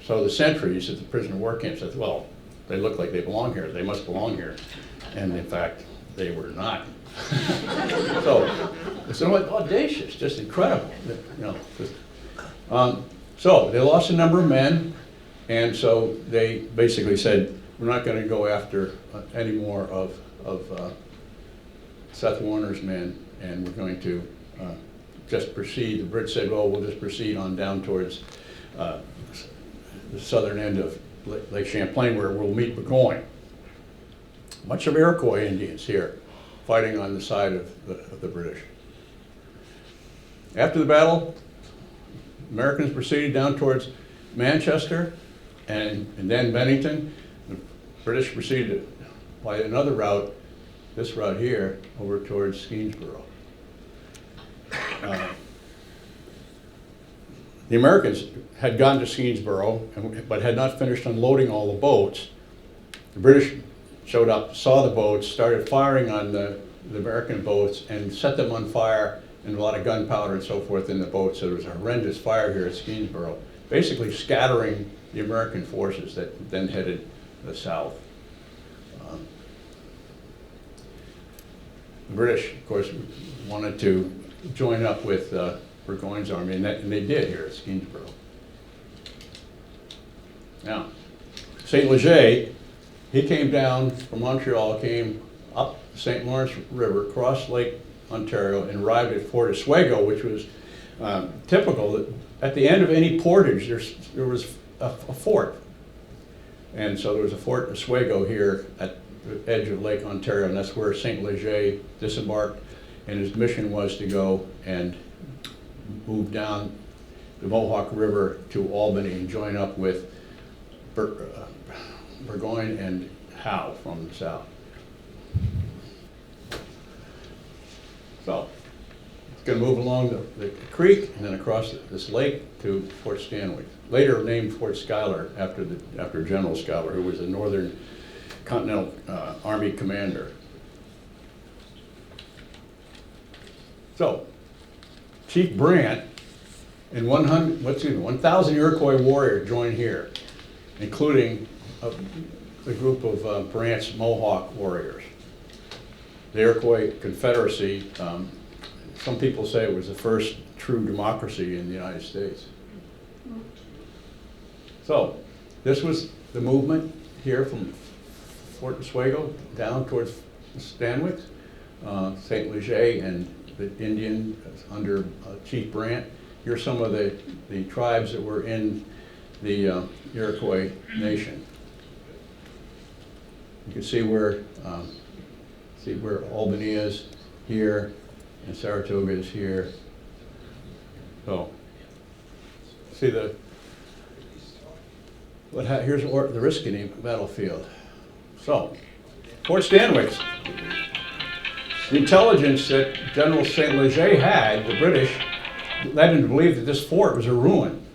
So the sentries at the prisoner of war camp said, well, they look like they belong here. They must belong here. And in fact, they were not. So it's audacious, just incredible. So they lost a number of men, and so they basically said, we're not going to go after any more of Seth Warner's men, and we're going to just proceed. The Brits said, well, we'll just proceed on down towards the southern end of Lake Champlain, where we'll meet Burgoyne. Much of Iroquois Indians here, fighting on the side of the British. After the battle, Americans proceeded down towards Manchester and then Bennington. The British proceeded by another route, this route here, over towards Skenesboro. The Americans had gone to Skenesboro, but had not finished unloading all the boats. The British showed up, saw the boats, started firing on the American boats, and set them on fire, and a lot of gunpowder and so forth in the boats. So there was a horrendous fire here at Skenesboro, basically scattering the American forces that then headed the south. The British, of course, wanted to join up with Burgoyne's army, and they did here at Skenesboro. Now, St. Leger, he came down from Montreal, came up the St. Lawrence River, crossed Lake Ontario, and arrived at Fort Oswego, which was typical. That at the end of any portage, there was a fort. And so there was a Fort Oswego here at the edge of Lake Ontario, and that's where St. Leger disembarked, and his mission was to go and move down the Mohawk River to Albany and join up with Burgoyne and Howe from the south. So it's going to move along the creek and then across this lake to Fort Stanwix, later named Fort Schuyler after General Schuyler, who was a Northern Continental Army commander. So Chief Brant and 1,000 Iroquois warriors joined here, including a group of Brant's Mohawk warriors. The Iroquois Confederacy, some people say it was the first true democracy in the United States. So this was the movement here from Fort Oswego down towards Stanwix, St. Leger and the Indian under Chief Brant. Here's some of the tribes that were in the Iroquois Nation. You can see where Albany is here, and Saratoga is here. So, see here's the Oriskany battlefield. So, Fort Stanwix, the intelligence that General St. Leger had, the British, led him to believe that this fort was a ruin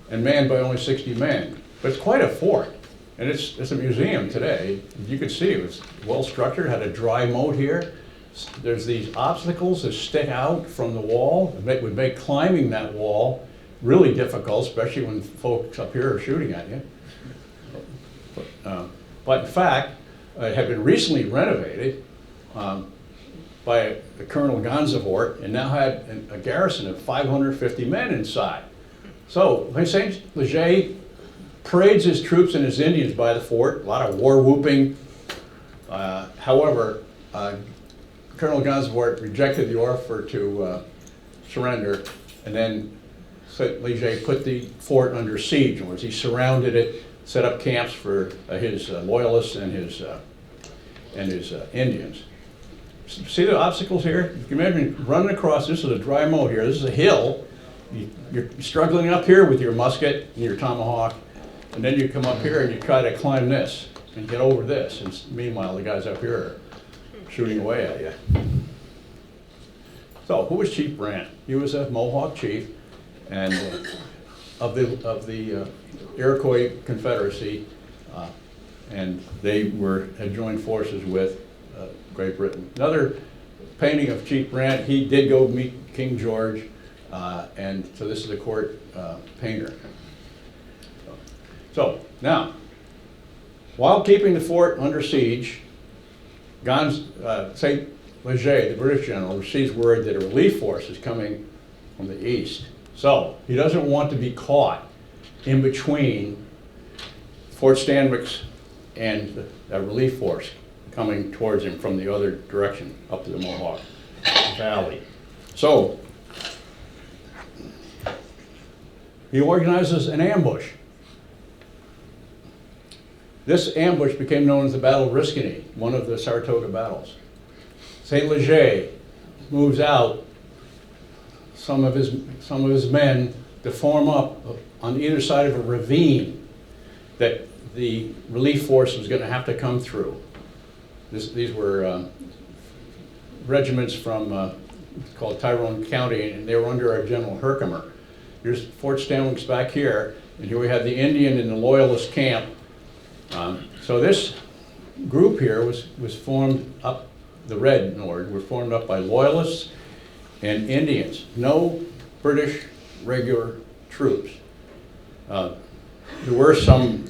and manned by only 60 men. But it's quite a fort, and it's a museum today. You can see it was well structured, had a dry moat here. There's these obstacles that stick out from the wall. It would make climbing that wall really difficult, especially when folks up here are shooting at you. But in fact, it had been recently renovated by Colonel Gansevoort, and now had a garrison of 550 men inside. So St. Leger parades his troops and his Indians by the fort, a lot of war whooping. However, Colonel Gansevoort rejected the offer to surrender, and then St. Leger put the fort under siege. In other words, he surrounded it, set up camps for his loyalists and his Indians. See the obstacles here? You can imagine running across, this is a dry moat here, this is a hill. You're struggling up here with your musket and your tomahawk, and then you come up here and you try to climb this and get over this, and meanwhile the guys up here are shooting away at you. So who was Chief Brant? He was a Mohawk chief, and of the Iroquois Confederacy, and they had joined forces with Great Britain. Another painting of Chief Brant, he did go meet King George, and so this is a court painter. So now, while keeping the fort under siege, St. Leger, the British general, receives word that a relief force is coming from the east. So he doesn't want to be caught in between Fort Stanwix and a relief force coming towards him from the other direction, up to the Mohawk Valley. So he organizes an ambush. This ambush became known as the Battle of Oriskany, one of the Saratoga battles. St. Leger moves out some of his men to form up on either side of a ravine that the relief force was going to have to come through. These were regiments from called Tyrone County, and they were under our General Herkimer. Here's Fort Stanwix back here, and here we had the Indian in the Loyalist camp. So this group here was formed up, the Red Nord, were formed up by Loyalists and Indians. No British regular troops. There were some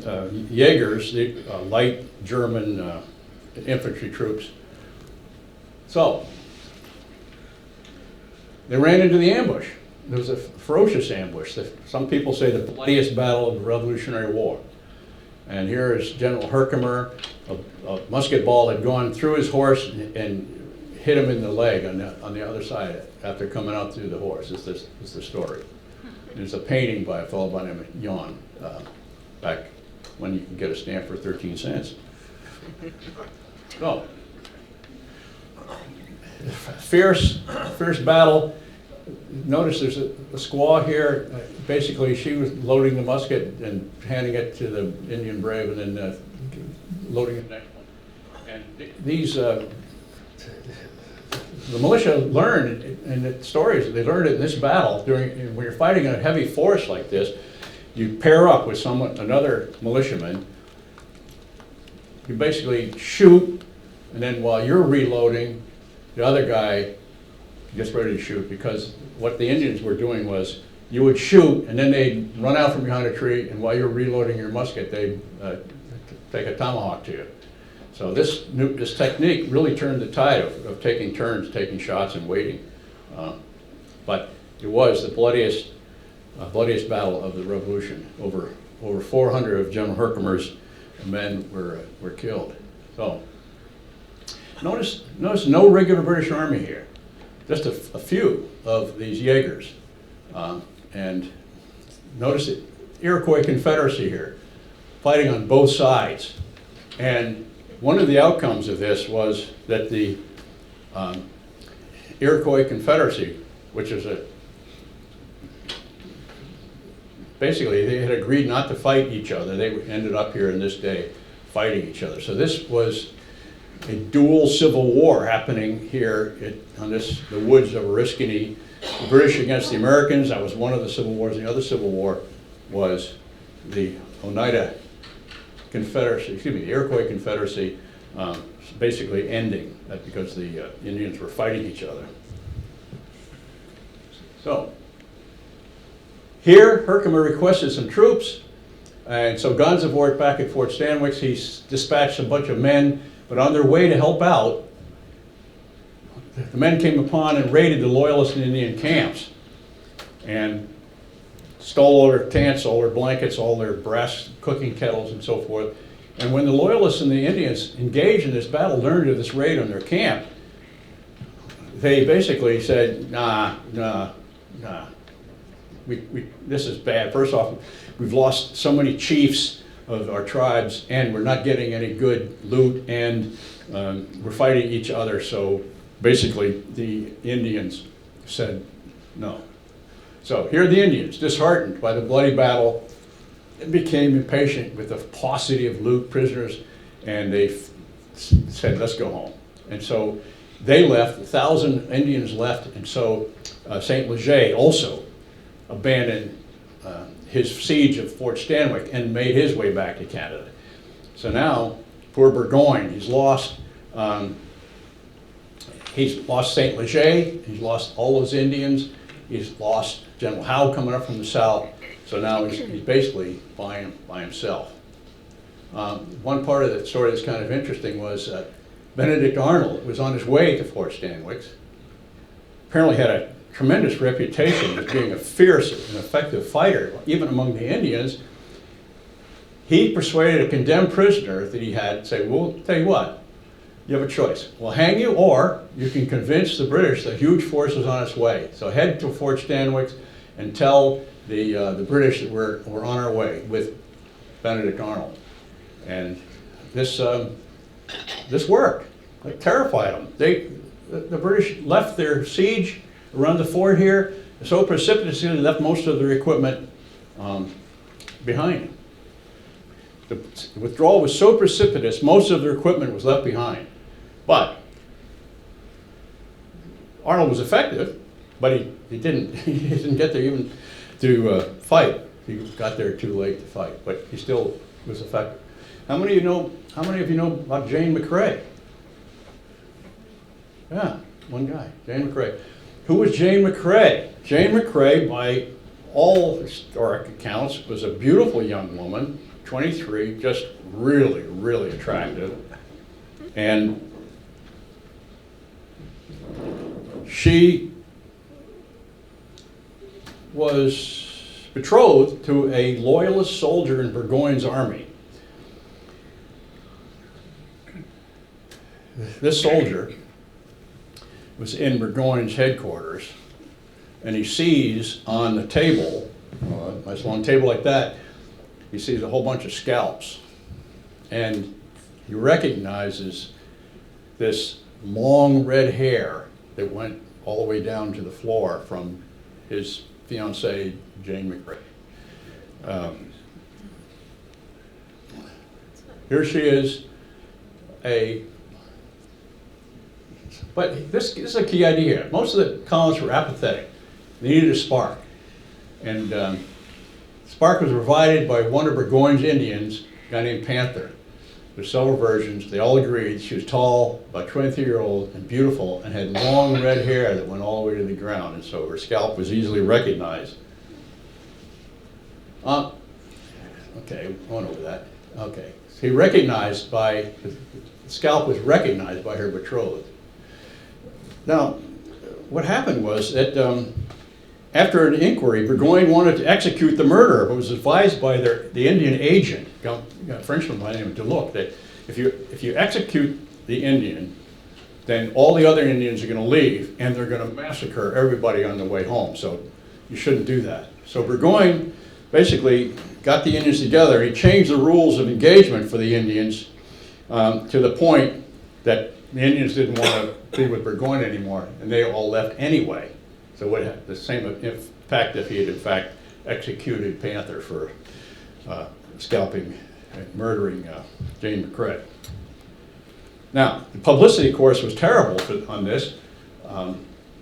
Jaegers, the light German infantry troops. So they ran into the ambush. There was a ferocious ambush. Some people say the bloodiest battle of the Revolutionary War. And here is General Herkimer. A musket ball had gone through his horse and hit him in the leg on the other side after coming out through the horse. This is the story. There's a painting by a fellow by the name of Jan, back when you could get a stamp for 13 cents. So, fierce battle. Notice there's a squaw here. Basically, she was loading the musket and handing it to the Indian brave, and then loading the next one. And these, the militia learned in the stories. They learned it in this battle. When you're fighting a heavy force like this, you pair up with another militiaman. You basically shoot, and then while you're reloading, the other guy gets ready to shoot, because what the Indians were doing was you would shoot and then they'd run out from behind a tree, and while you're reloading your musket, they'd take a tomahawk to you. So this technique really turned the tide of taking turns, taking shots and waiting. But it was the bloodiest battle of the Revolution. Over 400 of General Herkimer's men were killed. So notice no regular British Army here. Just a few of these Jaegers. And notice the Iroquois Confederacy here, fighting on both sides. And one of the outcomes of this was that the Iroquois Confederacy, which is basically they had agreed not to fight each other. They ended up here in this day fighting each other. So this was a dual civil war happening here on the woods of Oriskany. The British against the Americans, that was one of the civil wars. The other civil war was the Oneida Confederacy, the Iroquois Confederacy, basically ending that because the Indians were fighting each other. So, here Herkimer requested some troops, and so Gansevoort back at Fort Stanwix, he's dispatched a bunch of men, but on their way to help out, the men came upon and raided the Loyalist and Indian camps and stole all their tents, all their blankets, all their brass cooking kettles and so forth. And when the Loyalists and the Indians engaged in this battle, learned of this raid on their camp, they basically said, nah, this is bad. First off, we've lost so many chiefs of our tribes, and we're not getting any good loot, and we're fighting each other. So basically, the Indians said no. So here are the Indians, disheartened by the bloody battle, became impatient with the paucity of loot, prisoners, and they said, let's go home. And so they left, 1,000 Indians left, and so St. Leger also abandoned his siege of Fort Stanwix and made his way back to Canada. So now, poor Burgoyne, he's lost St. Leger, he's lost all those Indians, he's lost General Howe coming up from the south, so now he's basically by himself. One part of the story that's kind of interesting was Benedict Arnold was on his way to Fort Stanwix, apparently had a tremendous reputation as being a fierce and effective fighter, even among the Indians. He persuaded a condemned prisoner that he had, say, well, tell you what, you have a choice. We'll hang you, or you can convince the British that huge force is on its way. So head to Fort Stanwix and tell the British that we're on our way with Benedict Arnold. And this worked. It terrified them. The British left their siege around the fort here so precipitously, they left most of their equipment behind him. The withdrawal was so precipitous, most of their equipment was left behind. But Arnold was effective, but he didn't he didn't get there even to fight. He got there too late to fight, but he still was effective. How many of you know about Jane McCrae? Yeah, one guy, Jane McCrae. Who was Jane McCrae? Jane McCrae, by all historic accounts, was a beautiful young woman, 23, just really, really attractive. And she was betrothed to a loyalist soldier in Burgoyne's army. This soldier was in Burgoyne's headquarters, and he sees on the table, a nice long table like that, he sees a whole bunch of scalps. And he recognizes this long red hair that went all the way down to the floor from his fiancée, Jane McCrae. Here she is, but this is a key idea. Most of the colonists were apathetic. They needed a spark. And spark was provided by one of Burgoyne's Indians, a guy named Panther. There's several versions. They all agreed she was tall, about 23-year-old, and beautiful, and had long red hair that went all the way to the ground, and so her scalp was easily recognized. Okay, I went over that. Okay, so the scalp was recognized by her betrothed. Now, what happened was that after an inquiry, Burgoyne wanted to execute the murderer, but was advised by the Indian agent, a Frenchman by the name of Deluc, that if you execute the Indian, then all the other Indians are going to leave, and they're going to massacre everybody on the way home. So you shouldn't do that. So Burgoyne basically got the Indians together. He changed the rules of engagement for the Indians to the point that the Indians didn't want to be with Burgoyne anymore, and they all left anyway. So what had the same effect if he had in fact executed Panther for scalping and murdering Jane McCrae. Now, the publicity, of course, was terrible on this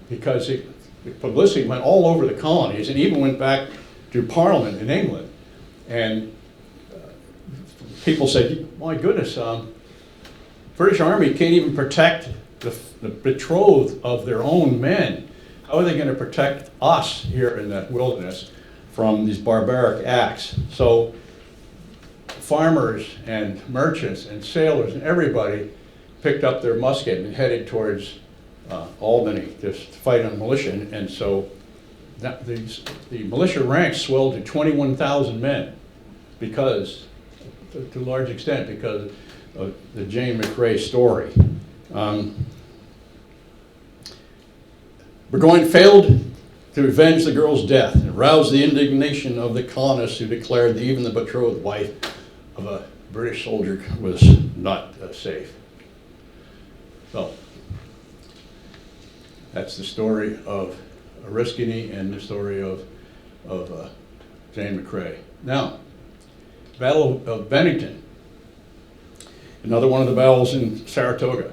because the publicity went all over the colonies and even went back to Parliament in England. And people said, my goodness, British Army can't even protect the betrothed of their own men. How are they going to protect us here in the wilderness from these barbaric acts? So farmers and merchants and sailors and everybody picked up their musket and headed towards Albany to fight on militia. And so the militia ranks swelled to 21,000 men because, to a large extent, because of the Jane McCrae story. Burgoyne failed to avenge the girl's death and roused the indignation of the colonists who declared that even the betrothed wife of a British soldier was not safe. So, that's the story of Oriskany and the story of Jane McCrae. Now, Battle of Bennington, another one of the battles in Saratoga.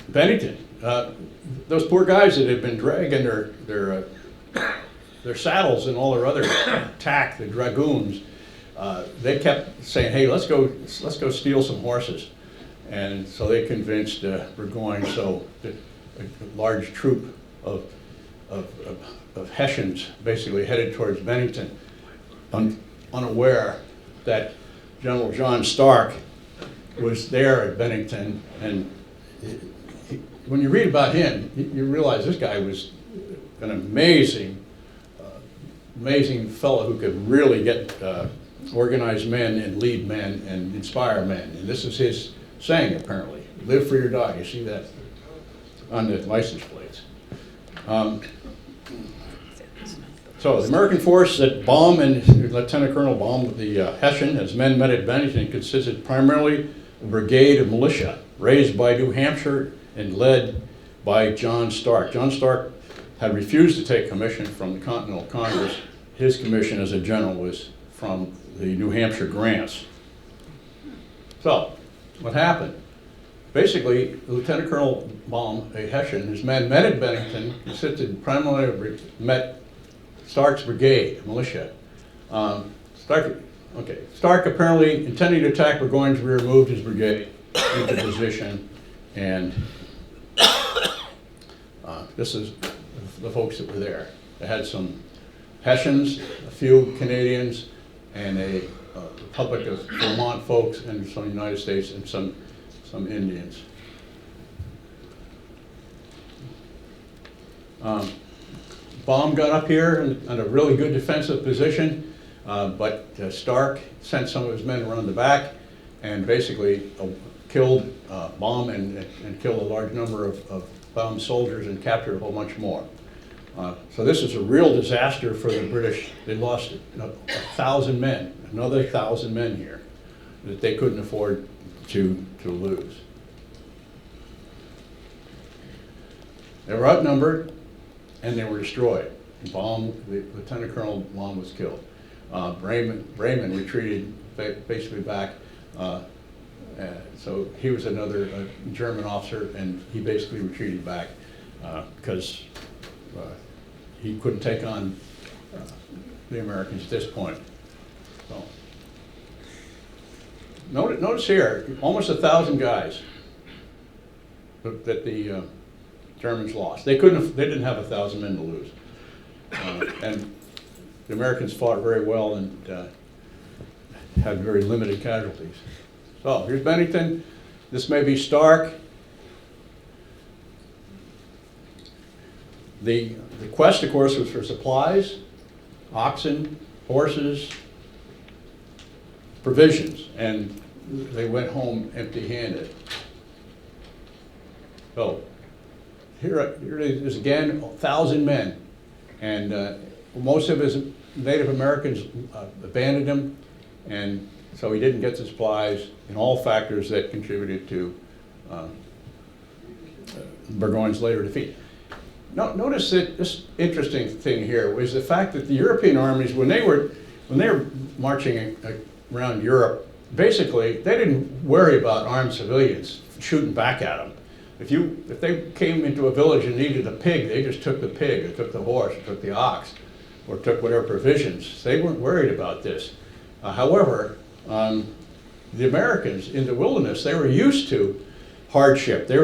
Bennington, those poor guys that had been dragging their saddles and all their other tack, the dragoons, they kept saying, "Hey, let's go steal some horses," and so they convinced Burgoyne. So a large troop of Hessians basically headed towards Bennington, unaware that General John Stark was there at Bennington, and when you read about him, you realize this guy was an amazing fellow who could really get organize men and lead men and inspire men. And this is his saying, apparently: "Live free or die." You see that on the license plates. So the American force that bombed, and Lieutenant Colonel bombed the Hessian, as men met at Bennington, consisted primarily of a brigade of militia raised by New Hampshire and led by John Stark. John Stark had refused to take commission from the Continental Congress. His commission as a general was from the New Hampshire grants. So, what happened? Basically, Lieutenant Colonel Baum, a Hessian, his men met at Bennington, primarily met Stark's brigade, militia. Stark apparently intending to attack Burgoyne's rear moved his brigade into position, and this is the folks that were there. They had some Hessians, a few Canadians, and a Republic of Vermont folks, and some United States, and some Indians. Baum got up here in a really good defensive position, but Stark sent some of his men around the back and basically killed Baum and killed a large number of Baum's soldiers and captured a whole bunch more. So this is a real disaster for the British. They lost 1,000 men, another 1,000 men here that they couldn't afford to lose. They were outnumbered and they were destroyed. Lieutenant Colonel Baum was killed. Breyman retreated basically back. So he was another German officer, and he basically retreated back because he couldn't take on the Americans at this point. So notice here, almost 1,000 guys that the Germans lost. They didn't have 1,000 men to lose, and the Americans fought very well and had very limited casualties. So here's Bennington. This may be Stark. The quest, of course, was for supplies, oxen, horses, provisions, and they went home empty-handed. So here it is again, 1,000 men, and most of his Native Americans abandoned him, and so he didn't get the supplies, and all factors that contributed to Burgoyne's later defeat. Now, notice that this interesting thing here was the fact that the European armies, when they were marching around Europe, basically they didn't worry about armed civilians shooting back at them. If they came into a village and needed a pig, they just took the pig, or took the horse, or took the ox, or took whatever provisions. They weren't worried about this. However, the Americans in the wilderness, they were used to hardship. They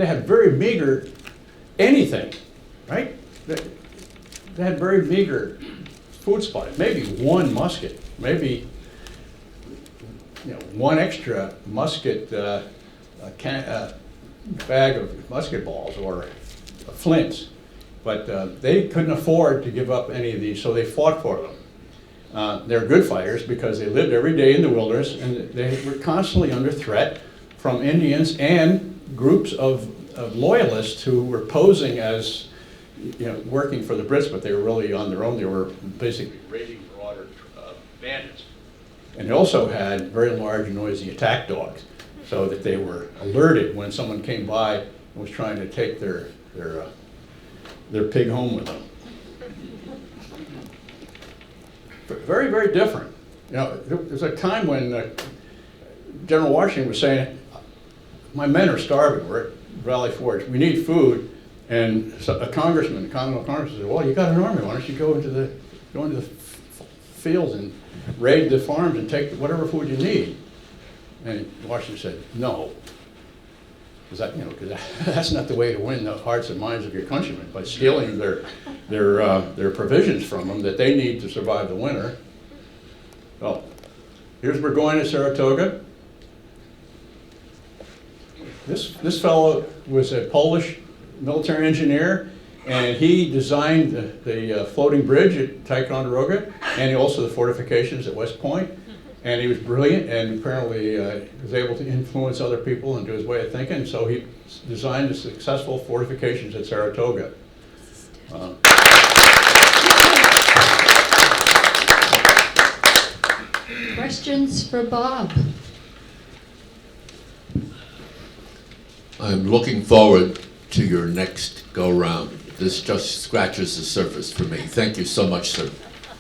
had very meager anything, right? They had very meager food supply. Maybe one musket, maybe one extra musket bag of musket balls or flints, but they couldn't afford to give up any of these, so they fought for them. They're good fighters because they lived every day in the wilderness, and they were constantly under threat from Indians and groups of loyalists who were posing as working for the Brits, but they were really on their own. They were basically raiding marauder bandits. And they also had very large, noisy attack dogs, so that they were alerted when someone came by and was trying to take their pig home with them. Very, very different. There was a time when General Washington was saying, "My men are starving. We're at Valley Forge. We need food." And so a congressman, a Continental Congressman, said, "Well, you got an army. Why don't you go into the fields and raid the farms and take whatever food you need?" And Washington said, "No, because that's not the way to win the hearts and minds of your countrymen, by stealing their provisions from them that they need to survive the winter." Well, here's Burgoyne at Saratoga. This fellow was a Polish military engineer, and he designed the floating bridge at Ticonderoga, and also the fortifications at West Point. And he was brilliant, and apparently was able to influence other people into his way of thinking. So he designed the successful fortifications at Saratoga. Questions for Bob? I'm looking forward to your next go-round. This just scratches the surface for me. Thank you so much, sir.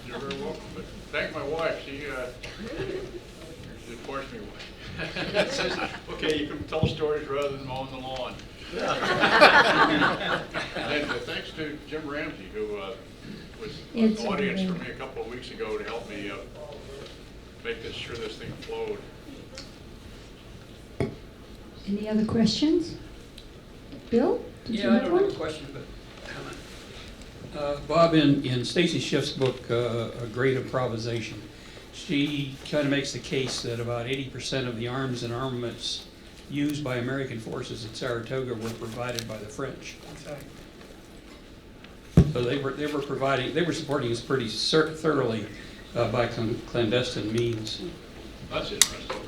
You're very welcome. But thank my wife. She forced me away. Says, okay, you can tell stories rather than mowing the lawn. And thanks to Jim Ramsey, who was in the audience for me a couple of weeks ago to help me make sure this thing flowed. Any other questions? Bill? Did you Yeah, I have don't have a one? question, but comment. Bob, in Stacy Schiff's book, A Great Improvisation, she kind of makes the case that about 80% of the arms and armaments used by American forces at Saratoga were provided by the French. So they were supporting us pretty thoroughly by clandestine means. That's interesting.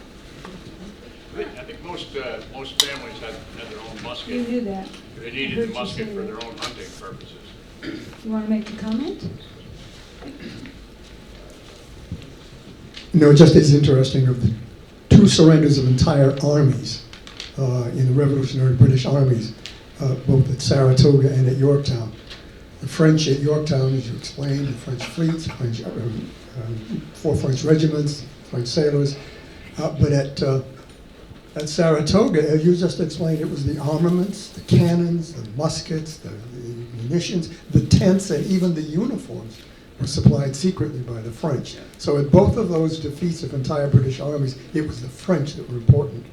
I think most families had their own musket. You knew that. They needed the musket for their own hunting purposes. You want to make a comment? No, just as interesting of the two surrenders of entire armies in the Revolutionary British armies, both at Saratoga and at Yorktown. The French at Yorktown, as you explained, the French fleets, French, 4 French regiments, French sailors, but at Saratoga, as you just explained, it was the armaments, the cannons, the muskets, the munitions, the tents, and even the uniforms were supplied secretly by the French. So at both of those defeats of entire British armies, it was the French that were important.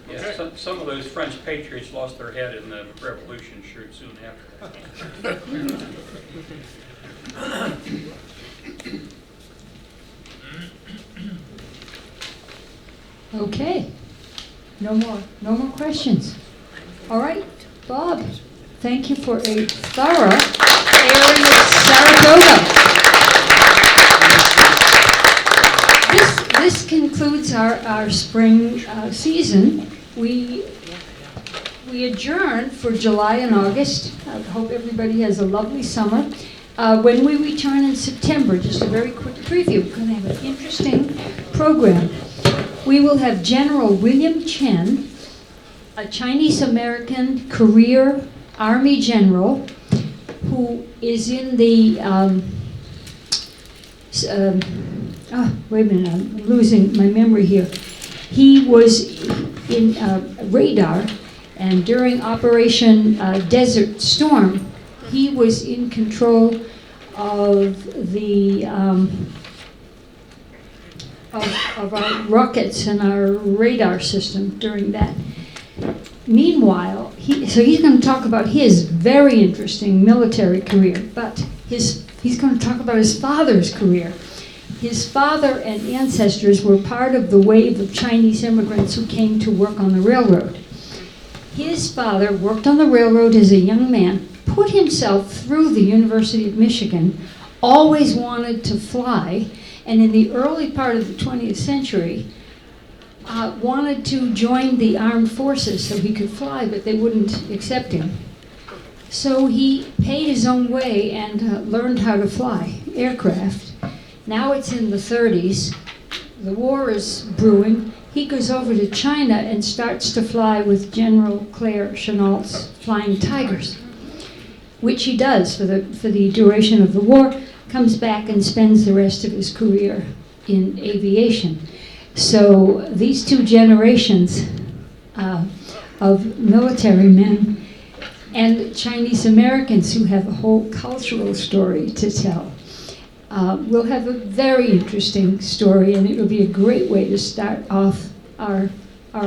Yeah, some of those French patriots lost their head in the revolution soon after. Okay. No more questions. All right, Bob, thank you for a thorough airing of Saratoga. This concludes our spring season. We adjourn for July and August. I hope everybody has a lovely summer. When we return in September, just a very quick preview, we're going to have an interesting program. We will have General William Chen, a Chinese-American career Army general who is in the, wait a minute, I'm losing my memory here. He was in radar, and during Operation Desert Storm, he was in control of the of our rockets and our radar system during that. Meanwhile, he's going to talk about his very interesting military career, but he's going to talk about his father's career. His father and ancestors were part of the wave of Chinese immigrants who came to work on the railroad. His father worked on the railroad as a young man, put himself through the University of Michigan, always wanted to fly, and in the early part of the 20th century, wanted to join the armed forces so he could fly, but they wouldn't accept him. So he paid his own way and learned how to fly aircraft. Now it's in the 30s. The war is brewing. He goes over to China and starts to fly with General Claire Chennault's Flying Tigers, which he does for the duration of the war, comes back and spends the rest of his career in aviation. So these two generations of military men and Chinese Americans who have a whole cultural story to tell will have a very interesting story, and it will be a great way to start off our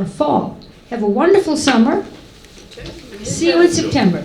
fall. Have a wonderful summer. See you in September.